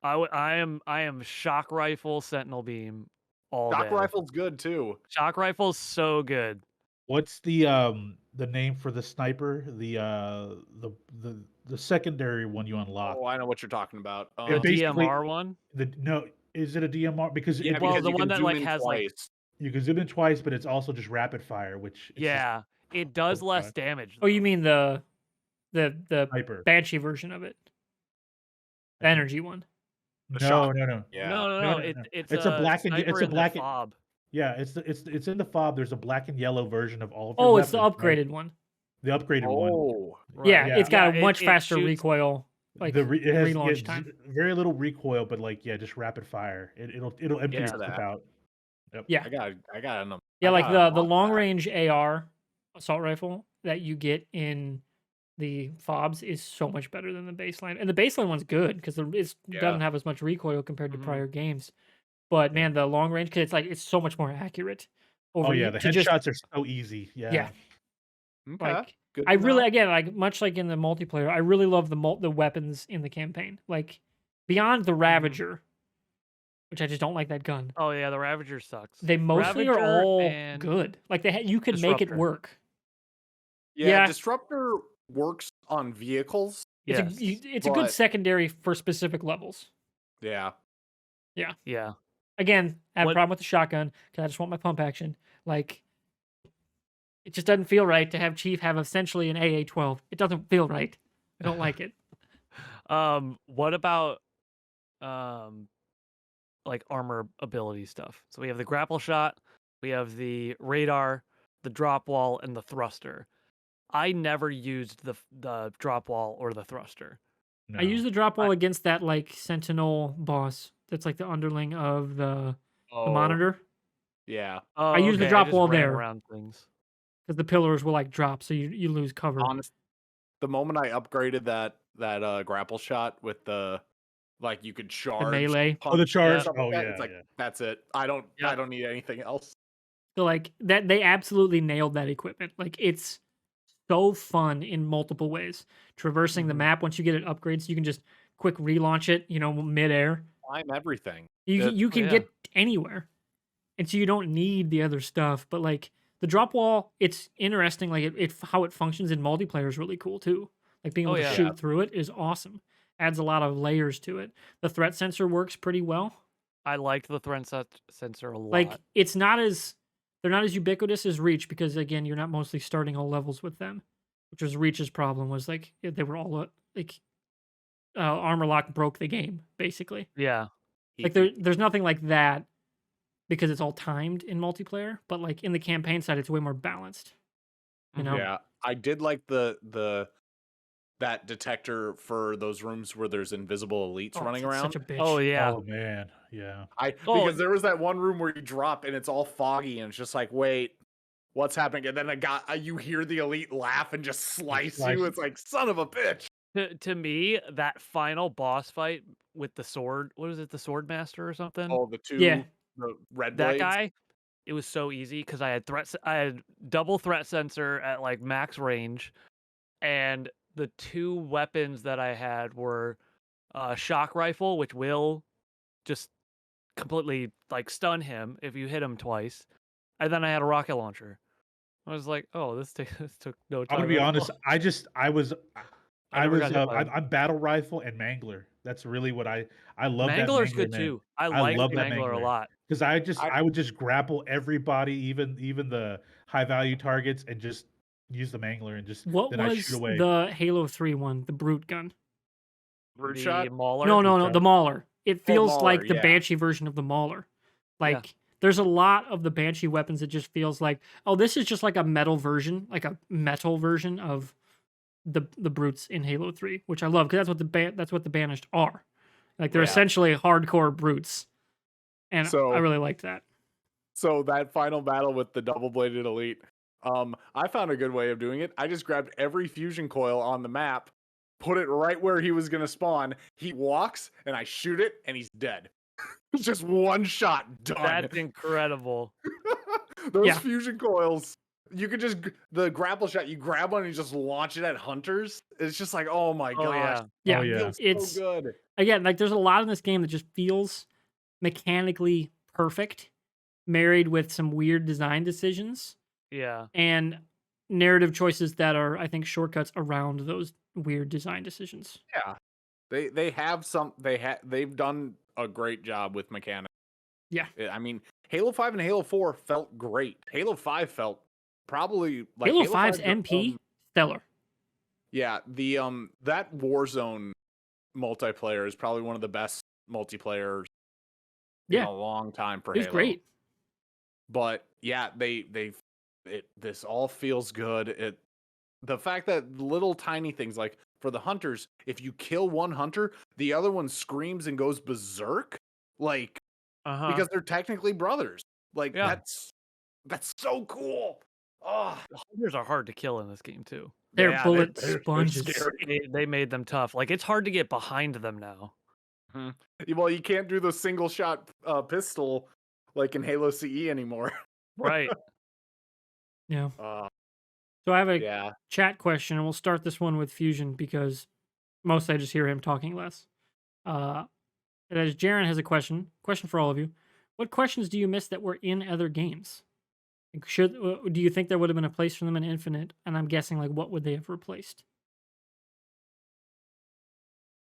I am shock rifle, sentinel beam all Shock day. rifle's good too. Shock rifle's so good. What's the name for the sniper? The secondary one you unlock. Oh, I know what you're talking about. The It basically DMR one? is it a DMR? Because Yeah, Well, because the you one can that zoom like in has like twice. you can zoom in twice, but it's also just rapid fire, which it's just yeah, it does Oh, less God. damage. Oh, you though. mean the sniper. Banshee version of it, the energy one. The No, shock. no, no. Yeah. No. No, no, It's It's a black and sniper it's a in the black and fob. yeah, it's in the fob. There's a black and yellow version of all of your Oh, it's the weapons, right? upgraded one. The upgraded one. Oh. Right. Yeah, Yeah. it's got Yeah, a much it faster shoots- recoil, like It has relaunch time. very little recoil, but like just rapid fire. It'll empty Yeah. your clip out. Yeah, I got an. yeah, I like gotta the unlock long that. range AR assault rifle that you get in the fobs is so much better than the baseline, and the baseline one's good because it Yeah. doesn't have as much recoil compared to Mhm. prior games. But man, the long range, because it's so much more accurate. Oh yeah, the to just headshots are so easy. yeah, Okay. like Good I to really know. again like much like in the multiplayer, I really love the weapons in the campaign. Like beyond the Ravager, which I just don't like that gun. Oh yeah, the Ravager sucks. They mostly are Ravager all and good. Like you could make it Disruptor. work. Yeah, Yeah. Disruptor works on vehicles. Yes. It's a good but- secondary for specific levels. Yeah. Yeah. Again, I have a What- problem with the shotgun because I just want my pump action. Like, it just doesn't feel right to have Chief have essentially an AA-12. It doesn't feel right. I don't like it. What about like armor ability stuff? So we have the grapple shot, we have the radar, the drop wall, and the thruster. I never used the drop wall or the thruster. No. I use the drop wall against that like Sentinel boss. That's like the underling of the monitor Yeah. Oh, I use the okay, drop just wall ran there. around things. because the pillars will like drop, so you lose cover. Honest, the moment I upgraded that grapple shot with the like you could charge melee. Oh, the punch, charge. stuff like Oh that, yeah, it's like yeah. that's it. I don't Yeah. need anything else. So like that they absolutely nailed that equipment. Like it's so fun in multiple ways. Traversing the Mhm. map once you get it upgrades, you can just quick relaunch it, midair. Climb everything. You That- you can yeah. get anywhere. And so you don't need the other stuff, but like the drop wall, it's interesting like it how it functions in multiplayer is really cool too. Like being able Oh, to yeah. shoot through it is awesome. Adds a lot of layers to it. The threat sensor works pretty well. I liked the threat sensor a lot. Like it's not as they're not as ubiquitous as Reach because again you're not mostly starting all levels with them, which was Reach's problem was like they were all like armor lock broke the game basically. yeah. Like there's nothing like that because it's all timed in multiplayer, but like in the campaign side it's way more balanced. You know? Yeah, I did like the that detector for those rooms where there's invisible elites Oh, running it's around. Such a bitch. Oh yeah. Oh man, yeah. Oh, Because there was that one room where you drop and it's all foggy and it's just like, wait, what's happening? And then you hear the elite laugh and just slice slice you. you. It's like, son of a bitch. To me, that final boss fight with the sword, what is it, the sword master or something? Oh, the two Yeah. the red that blades. guy, it was so easy because I had double threat sensor at like max range, and the two weapons that I had were shock rifle, which will just completely like stun him if you hit him twice, and then I had a rocket launcher. I was like, oh, this took no time. I'm gonna be at all. honest. I never was got hit by him. I'm battle rifle and mangler. That's really what I love. Mangler's that good man. too. I like love that Mangler a Mangler. lot. Because I would just grapple everybody, even the high value targets, and just use the mangler and just What then I was shoot away. the Halo 3 one, the brute gun? Brute The shot. Mauler. No, shot. the Mauler. it feels Mauler, like the yeah. Banshee version of the Mauler. Yeah. Like there's a lot of the Banshee weapons that just feels like, oh, this is just like a metal version, like a metal version of the brutes in Halo 3, which I love because that's what the Banished are. Like they're Yeah. essentially hardcore brutes. And I So- really liked that. So that final battle with the double-bladed elite, I found a good way of doing it. I just grabbed every fusion coil on the map, put it right where he was gonna spawn. He walks, and I shoot it, and he's dead. It's just one shot, done. That's incredible. Those Yeah. fusion coils, you could just the grapple shot. You grab one and you just launch it at hunters. It's just like, oh my Oh, gosh, Yeah, Oh, yeah. feels it's so good. again, like there's a lot in this game that just feels mechanically perfect, married with some weird design decisions Yeah. and narrative choices that are, I think, shortcuts around those weird design decisions. Yeah, they've done a great job with mechanics. Yeah. I mean, Halo 5 and Halo 4 felt great. Halo 5 felt probably like Halo 5's 5's MP, stellar. yeah, the that Warzone multiplayer is probably one of the best multiplayers in Yeah. a long time for It was Halo. great. But yeah, this all feels good. The fact that little tiny things like for the hunters, if you kill one hunter, the other one screams and goes berserk, like Uh-huh. because they're technically brothers. Like Yeah. that's so cool. Oh, The hunters are hard to kill in this game too. They're yeah, bullet they're sponges. scary. They made them tough. Like it's hard to get behind them now. Well, you can't do the single shot pistol like in Halo CE anymore. Right. Yeah. Uh, So I have a yeah. chat question, and we'll start this one with Fusion because mostly I just hear him talking less. And as Jaren has a question for all of you. What questions do you miss that were in other games? Like, do you think there would have been a place for them in Infinite? And I'm guessing, like, what would they have replaced?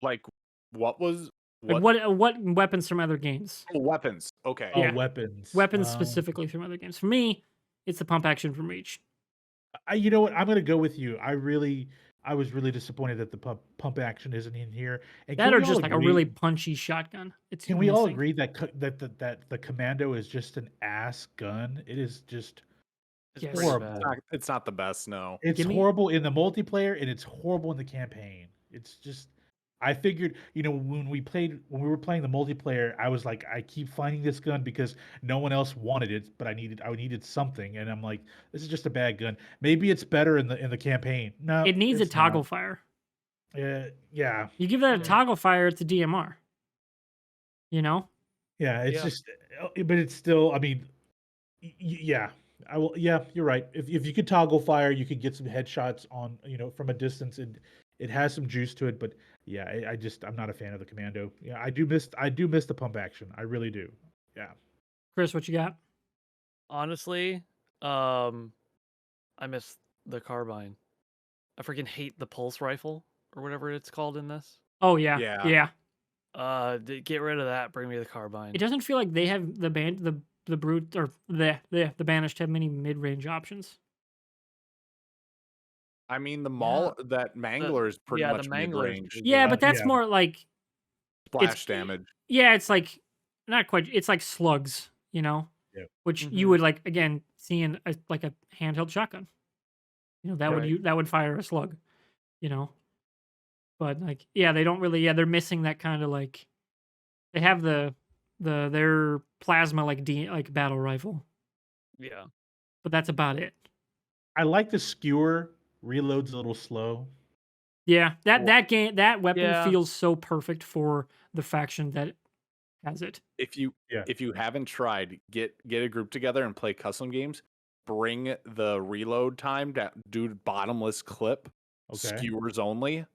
Like what was Like, what weapons from other games? Oh, weapons? Okay. Oh, Yeah. weapons. Weapons specifically from other games. For me, it's the pump action from Reach. You know what? I'm gonna go with you. I was really disappointed that the pump action isn't in here. And That can or we all just like a agree- really punchy shotgun. It's Can we all missing. agree that that the commando is just an ass gun? It is just It's Yes. pretty horrible. bad. It's not the best, no. It's Give me- horrible in the multiplayer and it's horrible in the campaign. It's just I figured, when we were playing the multiplayer, I was like, I keep finding this gun because no one else wanted it, but I needed something, and I'm like, this is just a bad gun. Maybe it's better in the campaign. No, It needs a it's toggle not. fire. Yeah, You give that a Yeah. toggle fire, it's a DMR. You know? yeah. It's Yeah. just, but it's still. I mean, yeah. I will. Yeah, you're right. If you could toggle fire, you could get some headshots on from a distance, and it has some juice to it. But yeah, I'm not a fan of the commando. Yeah, I do miss the pump action. I really do. Yeah. Chris, what you got? Honestly, I miss the carbine. I freaking hate the pulse rifle or whatever it's called in this. Oh, yeah. Yeah. Yeah. Get rid of that. Bring me the carbine. It doesn't feel like they have the brute or the banished have many mid-range options. I mean, that Mangler is pretty yeah, the much Mangler is mid-range. pretty Yeah, good. but that's yeah. more like Splash damage. yeah, it's like not quite. It's like slugs, Yeah. which Mhm. you would like again see in like a handheld shotgun. That Right. that would fire a slug, But like yeah, they don't really they're missing that kind of like they have their plasma like battle rifle, Yeah. but that's about it. I like the skewer. Reloads a little slow. Yeah, that weapon Yeah. feels so perfect for the faction that has it. If you haven't tried, get a group together and play custom games. Bring the reload time down, do bottomless clip, Okay. skewers only.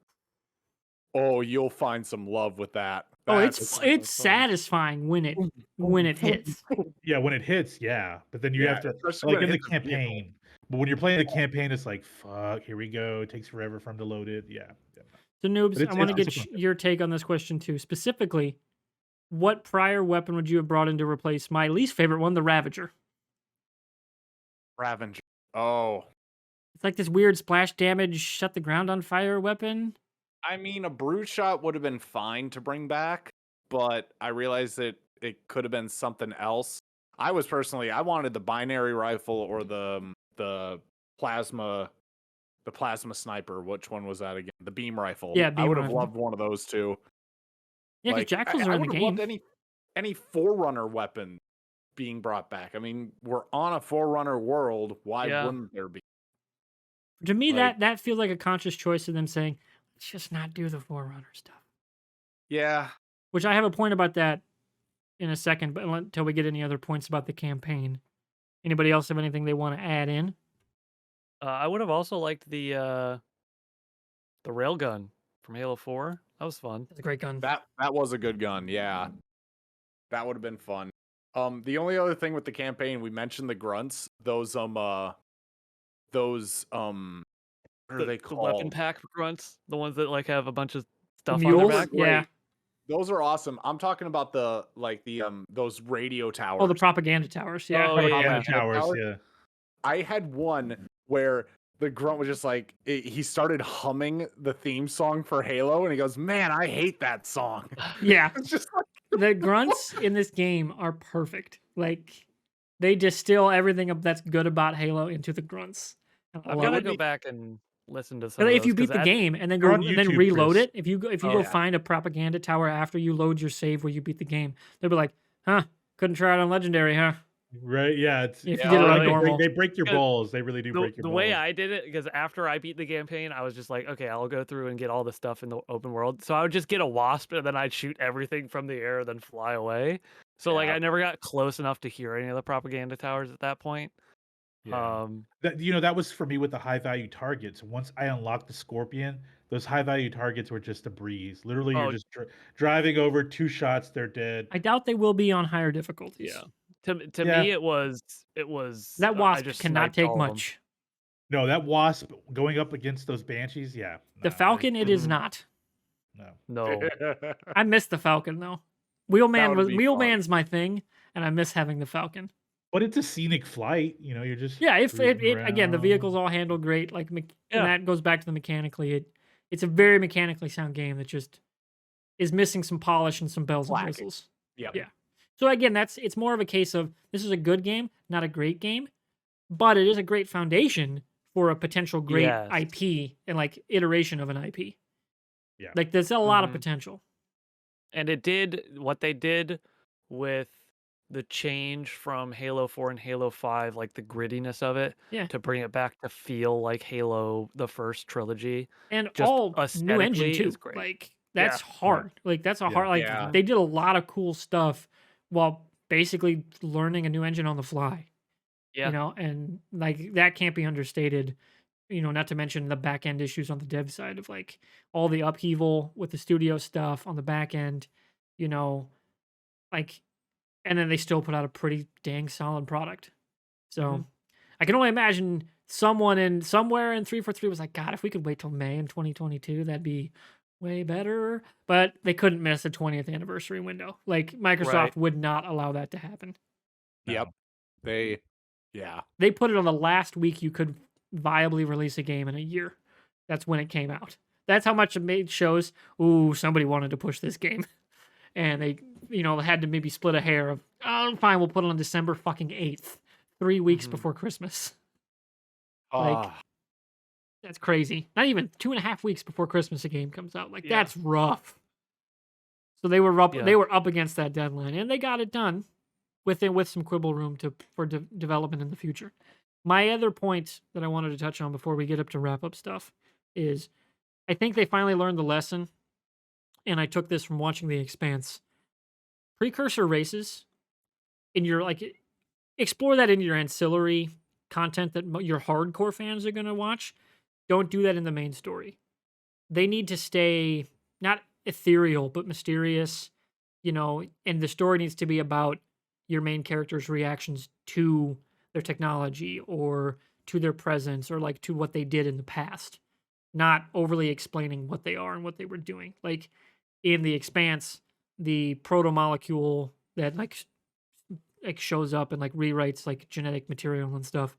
Oh, you'll find some love with that. Oh, That's- it's satisfying when it hits. Yeah, when it hits, yeah. But then you Yeah, have to especially like when in it the hits a vehicle. campaign. But when you're playing the campaign, it's like fuck. Here we go. It takes forever for him to load it. Yeah. So Noobs, But I want to it's get disappointing. your take on this question too. Specifically, what prior weapon would you have brought in to replace my least favorite one, the Ravager? Ravager. Oh, It's like this weird splash damage, shut the ground on fire weapon. I mean, a brute shot would have been fine to bring back, but I realized that it could have been something else. I wanted the binary rifle or the plasma sniper. Which one was that again? The beam rifle. Yeah, I beam would have rifle. loved one of those two. Yeah, because jackals are I in the would have game. loved any Forerunner weapon being brought back. I mean, we're on a Forerunner world. Why wouldn't there be? To me, Like- that feels like a conscious choice of them saying, let's just not do the Forerunner stuff. Yeah. Which I have a point about that in a second, but until we get any other points about the campaign. Anybody else have anything they want to add in? I would have also liked the railgun from Halo 4. That was fun. It's a great gun. That was a good gun. Yeah. That would have been fun. The only other thing with the campaign, we mentioned the grunts. Those what are they The called? weapon pack grunts, the ones that like have a bunch of stuff on mules? their back. Yeah. Those are awesome. I'm talking about those radio towers. Oh, the propaganda towers. Yeah. Oh, yeah, Propaganda yeah. towers, Tower. yeah. I had one where the grunt was just like he started humming the theme song for Halo, and he goes, "Man, I hate that song." Yeah. It's just like The grunts in this game are perfect. Like, they distill everything that's good about Halo into the grunts. And I I've love got to it. go back and listen to some. But of if you those, beat 'cause the at- game and then They're go on and then YouTube, reload Chris. it, if you go yeah. find a propaganda tower after you load your save where you beat the game, they'll be like, "Huh, couldn't try it on legendary, huh?" Right? Yeah. It's If Yeah, you did it on really. normal. They break your Because balls. They really do break your the balls. way I did it, because after I beat the campaign, I was just like, okay, I'll go through and get all the stuff in the open world. So I would just get a wasp, and then I'd shoot everything from the air, and then fly away. So like Yeah. I never got close enough to hear any of the propaganda towers at that point. Yeah. That was for me with the high value targets. Once I unlocked the Scorpion, those high value targets were just a breeze. Literally, you're Oh. just driving over, 2 shots, they're dead. I doubt they will be on higher difficulties. Yeah. To Yeah. me, it was That I wasp just cannot sniped take all of 'em. much. No, that wasp going up against those banshees, yeah. The nah, Falcon, it is Mhm. not. no. No. I miss the Falcon though. Wheelman would be fun. Wheelman's my thing, and I miss having the Falcon. But it's a scenic flight. You're just Yeah, if it cruising again, the vehicles around. all handle great. Like, and Yeah. that goes back to the mechanically. It's a very mechanically sound game that just is missing some polish and some bells and Lacking. whistles. Yep. Yeah. So again, it's more of a case of this is a good game, not a great game, but it is a great foundation for a potential great Yes. IP and like iteration of an IP. Yeah. Like there's a lot of Mhm. potential. And it did what they did with the change from Halo 4 and Halo 5, like the grittiness of it, Yeah. to bring it back to feel like Halo, the first trilogy. And Just all new engine aesthetically too. is great. Like that's Yeah. hard. Like that's a Yeah. hard. Like Yeah. they did a lot of cool stuff while basically learning a new engine on the fly. Yeah. You know, and like that can't be understated. You know, not to mention the back end issues on the dev side of like all the upheaval with the studio stuff on the back end. You know, like, and then they still put out a pretty dang solid product. So Mhm. I can only imagine someone somewhere in 343 was like, God, if we could wait till May in 2022, that'd be way better. But they couldn't miss a 20th anniversary window. Like Microsoft Right. would not allow that to happen. Yep. Yeah. They put it on the last week you could viably release a game in a year. That's when it came out. That's how much it made shows. Ooh, somebody wanted to push this game. And they, had to maybe split a hair of, oh, fine, we'll put it on December fucking 8th, 3 weeks Mhm. before Christmas. Like, Ah, that's crazy. Not even 2.5 weeks before Christmas a game comes out. Like, Yeah. that's rough. So they were up. Yeah. They were up against that deadline, and they got it done with some quibble room for development in the future. My other point that I wanted to touch on before we get up to wrap up stuff is, I think they finally learned the lesson, and I took this from watching The Expanse. Precursor races in your explore that in your ancillary content that your hardcore fans are going to watch. Don't do that in the main story. They need to stay not ethereal but mysterious, and the story needs to be about your main character's reactions to their technology or to their presence or like to what they did in the past, not overly explaining what they are and what they were doing. Like in The Expanse, the proto molecule that like shows up and like rewrites like genetic material and stuff.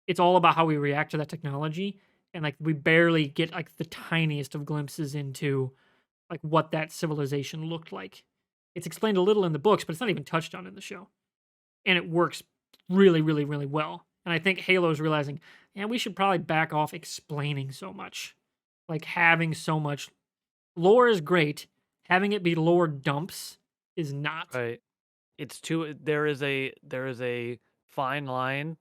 It's all about how we react to that technology, and like we barely get like the tiniest of glimpses into like what that civilization looked like. It's explained a little in the books, but it's not even touched on in the show. And it works really, really, really well. And I think Halo's realizing, yeah, we should probably back off explaining so much. Like having so much lore is great. Having it be lore dumps is not. Right. It's too. There is a fine line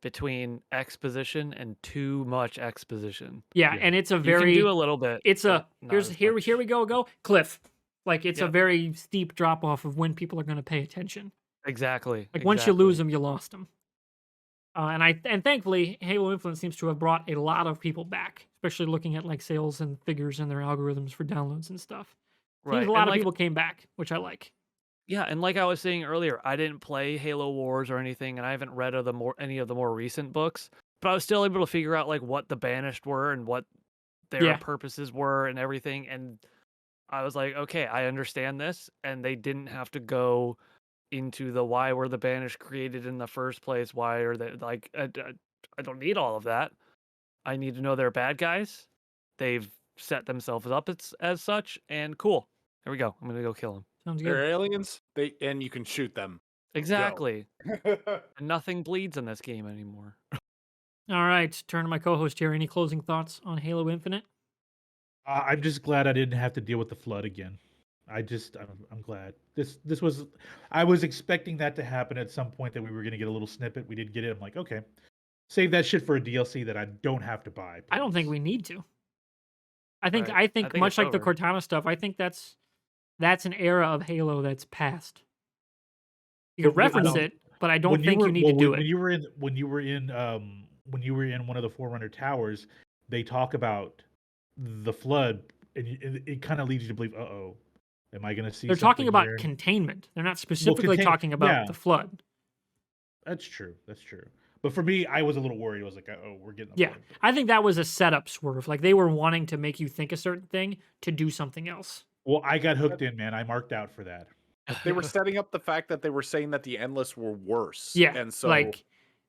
between exposition and too much exposition. Yeah, Yeah. and it's a You very can do a little bit. it's a but not here's as here much. here we go cliff. Like it's a Yep. very steep drop off of when people are going to pay attention. Exactly. Like once you lose exactly. them, you lost them. And thankfully, Halo Infinite seems to have brought a lot of people back, especially looking at like sales and figures and their algorithms for downloads and stuff. Seems Right. a lot And of like people came back, which I like. yeah, and like I was saying earlier, I didn't play Halo Wars or anything, and I haven't read any of the more recent books, but I was still able to figure out like what the Banished were and what their Yeah. purposes were and everything, and I was like, okay, I understand this, and they didn't have to go into the why were the Banished created in the first place, why are they like I don't need all of that. I need to know they're bad guys. They've set themselves up as such, and cool. Here we go. I'm gonna go kill them. Sounds They're good. aliens. And you can shoot them. Exactly. And nothing bleeds in this game anymore. All right, turn to my co-host here. Any closing thoughts on Halo Infinite? I'm just glad I didn't have to deal with the flood again. I'm glad. This was I was expecting that to happen at some point, that we were gonna get a little snippet. We did get it. I'm like, okay, save that shit for a DLC that I don't have to buy. I don't think please. we need to. I think Right. I I think think much it's like the over. Cortana stuff, I think that's an era of Halo that's past. You could But reference it, but I don't think you need to do it. when you were in one of the Forerunner towers, they talk about the flood, and it kind of leads you to believe, uh-oh, am I going to see? They're talking something about here? containment. They're not specifically contain- talking about yeah. the flood. That's true. That's true. But for me, I was a little worried. I was like, oh, we're getting the Yeah, flood. I think that was a setup swerve. Like they were wanting to make you think a certain thing to do something else. Well, I got hooked in, man. I marked out for that. They were setting up the fact that they were saying that the Endless were worse. Yeah, And so like,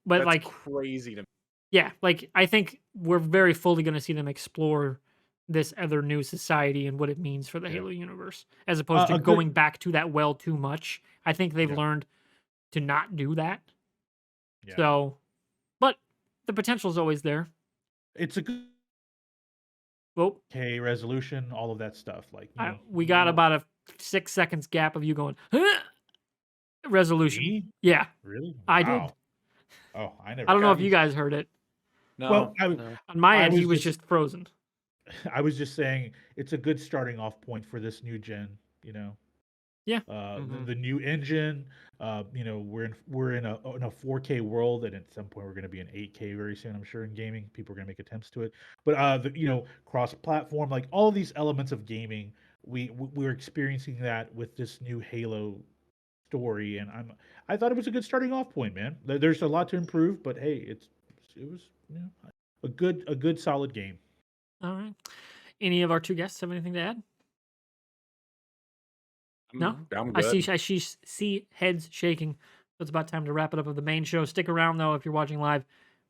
but that's like, crazy to me. yeah, like I think we're very fully going to see them explore this other new society and what it means for the Yeah. Halo universe, as opposed to a good- going back to that well too much. I think they've Yeah. learned to not do that. Yeah. So, but the potential is always there. It's a good Well, resolution, all of that stuff. Like, we got about a 6 seconds gap of you going, huh? Resolution. Me? Yeah, Really? I did. Wow. Oh, I never. I don't know got if you these. guys heard it. No. Well, No. On my I end, he was was just- just frozen. I was just saying it's a good starting off point for this new gen. Yeah. Mhm. The new engine. We're in a 4K world, and at some point we're going to be in 8K very soon. I'm sure in gaming, people are going to make attempts to it. But cross-platform, like all of these elements of gaming, we're experiencing that with this new Halo story, and I thought it was a good starting off point, man. There's a lot to improve, but hey, it was a good solid game. All right. Any of our two guests have anything to add? No? I'm I good. see heads shaking. So it's about time to wrap it up of the main show. Stick around though if you're watching live.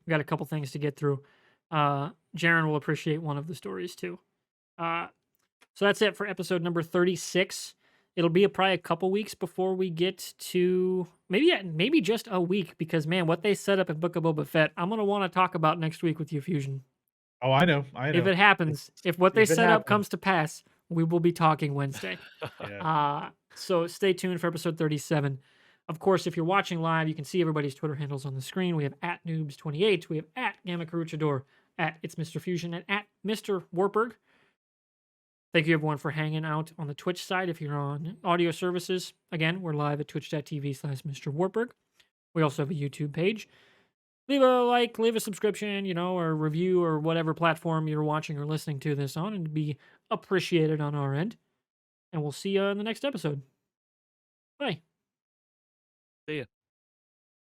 We got a couple things to get through. Jaren will appreciate one of the stories too. So that's it for episode number 36. It'll be probably a couple weeks before we get to maybe just a week, because man, what they set up in Book of Boba Fett, I'm gonna want to talk about next week with you, Fusion. Oh, I know. If it happens, if what they if it set up happens. comes to pass, we will be talking Wednesday. Yeah. So stay tuned for episode 37. Of course, if you're watching live, you can see everybody's Twitter handles on the screen. We have at Newbs28, we have at GammaKoruchador, at It's Mr. Fusion, and at MrWartburg. Thank you everyone for hanging out on the Twitch side. If you're on audio services, again, we're live at twitch.tv/MrWartburg. We also have a YouTube page. Leave a like, leave a subscription, or review, or whatever platform you're watching or listening to this on, and be appreciated on our end. And we'll see you in the next episode. Bye. See ya.